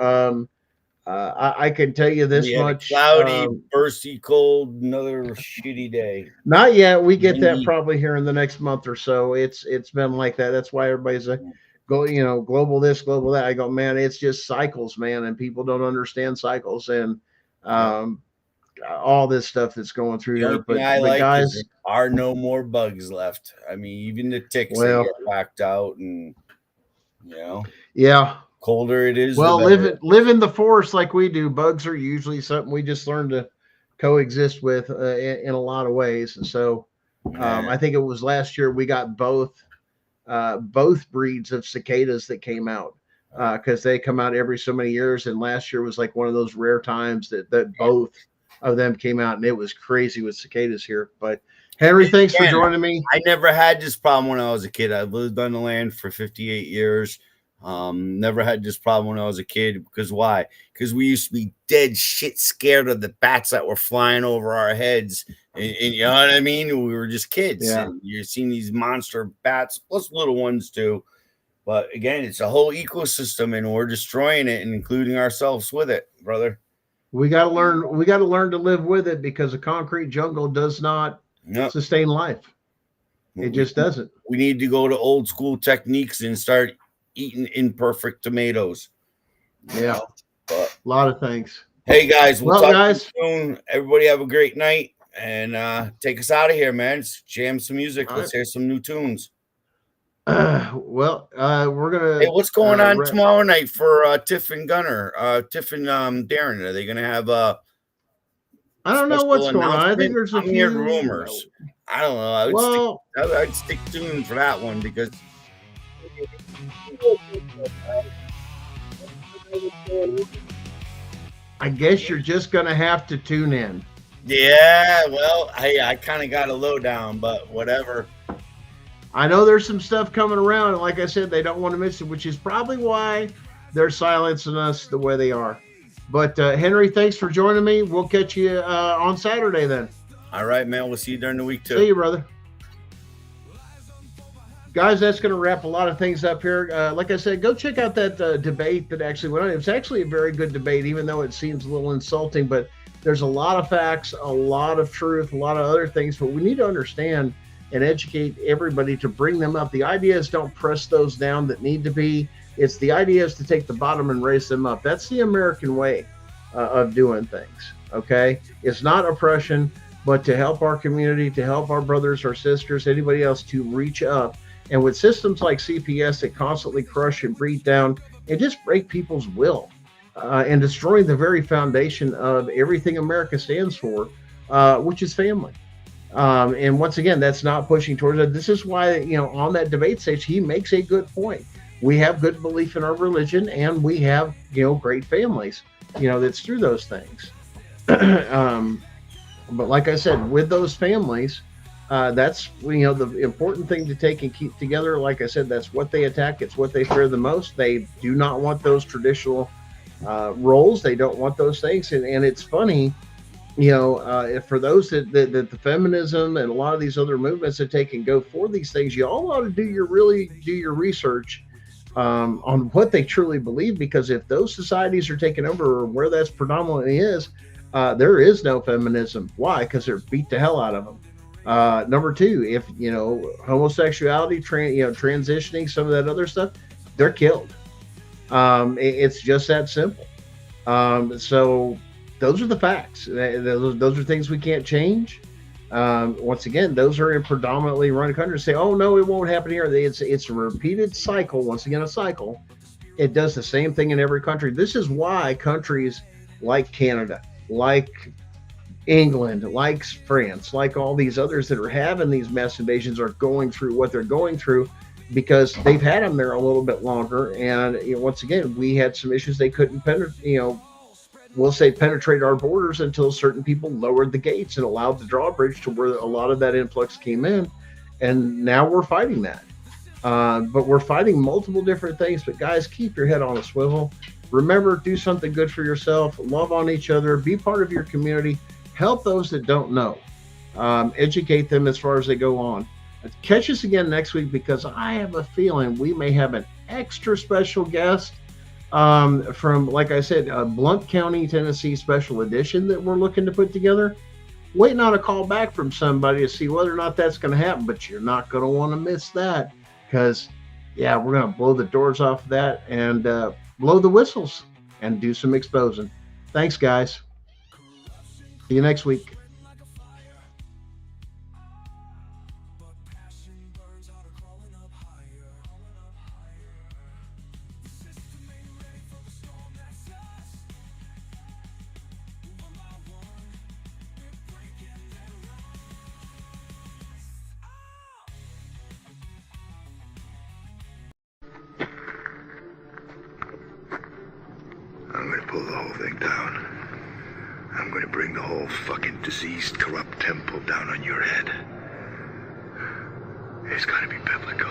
I can tell you this much. Cloudy, bursty, cold, another shitty day. Not yet. We get that probably here in the next month or so. It's been like that. That's why everybody's global this, global that. I go, man, it's just cycles, man. And people don't understand cycles. And all this stuff that's going through here. But guys, there are no more bugs left. I mean, even the ticks get whacked out, and colder it is. Well, live in the forest like we do. Bugs are usually something we just learn to coexist with in a lot of ways. And so I think it was last year we got both breeds of cicadas that came out because they come out every so many years. And last year was like one of those rare times that both of them came out, and it was crazy with cicadas here. But Henry, thanks for joining me. I never had this problem when I was a kid. I've lived on the land for 58 years. Never had this problem when I was a kid. Because why? Because we used to be dead shit scared of the bats that were flying over our heads. And you know what I mean? We were just kids. Yeah. And you're seeing these monster bats, plus little ones too. But again, it's a whole ecosystem, and we're destroying it, and including ourselves with it, brother. We got to learn. We got to learn to live with it, because a concrete jungle does not sustain life. It just doesn't. We need to go to old school techniques and start eating imperfect tomatoes. Yeah, a lot of things. Hey guys, we'll talk to you soon. Everybody have a great night, and take us out of here, man. Let's jam some music. Let's hear some new tunes. We're gonna. Hey, what's going on tomorrow night for Tiff and Gunner? Tiff and Darren, are they gonna have I don't know what's going on. I think there's a few rumors. I don't know. I'd stick tuned for that one, because I guess you're just gonna have to tune in. Yeah, well, I kind of got a lowdown, but whatever. I know there's some stuff coming around, and like I said, they don't want to miss it, which is probably why they're silencing us the way they are. But Henry, thanks for joining me. We'll catch you on Saturday then. All right, man. We'll see you during the week too. See you, brother. Guys, that's going to wrap a lot of things up here. Like I said, go check out that debate that actually went on. It was actually a very good debate, even though it seems a little insulting. But there's a lot of facts, a lot of truth, a lot of other things. But we need to understand and educate everybody to bring them up. The idea is don't press those down that need to be. It's the idea is to take the bottom and raise them up. That's the American way of doing things. Okay, it's not oppression, but to help our community, to help our brothers or sisters, anybody else, to reach up. And with systems like CPS that constantly crush and breed down and just break people's will and destroying the very foundation of everything America stands for, which is family. And once again, that's not pushing towards it. This is why, on that debate stage, he makes a good point. We have good belief in our religion, and we have, great families, that's through those things. But like I said, with those families, that's, the important thing to take and keep together. Like I said, that's what they attack. It's what they fear the most. They do not want those traditional roles. They don't want those things. And it's funny, for those that the feminism and a lot of these other movements that take and go for these things, you all ought to do your research on what they truly believe, because if those societies are taken over, or where that's predominantly is, there is no feminism. Why? Because they're beat the hell out of them. Number two, if homosexuality, transitioning, some of that other stuff, they're killed. It's just that simple. So those are the facts. Those are things we can't change. Once again, those are in predominantly run countries. Say, oh no, it won't happen here. It's a repeated cycle. Once again, a cycle. It does the same thing in every country. This is why countries like Canada, like England, like France, like all these others that are having these mass invasions are going through what they're going through, because they've had them there a little bit longer. And once again, we had some issues they couldn't penetrate. We'll say penetrate our borders until certain people lowered the gates and allowed the drawbridge to where a lot of that influx came in. And now we're fighting that. But we're fighting multiple different things. But guys, keep your head on a swivel. Remember, do something good for yourself. Love on each other. Be part of your community. Help those that don't know. Educate them as far as they go on. Catch us again next week, because I have a feeling we may have an extra special guest from, like I said, a Blount County, Tennessee special edition that we're looking to put together. Waiting on a call back from somebody to see whether or not that's going to happen, but you're not going to want to miss that, because, yeah, we're going to blow the doors off of that and blow the whistles and do some exposing. Thanks, guys. See you next week. I'm gonna pull the whole thing down. I'm gonna bring the whole fucking diseased, corrupt temple down on your head. It's gonna be biblical.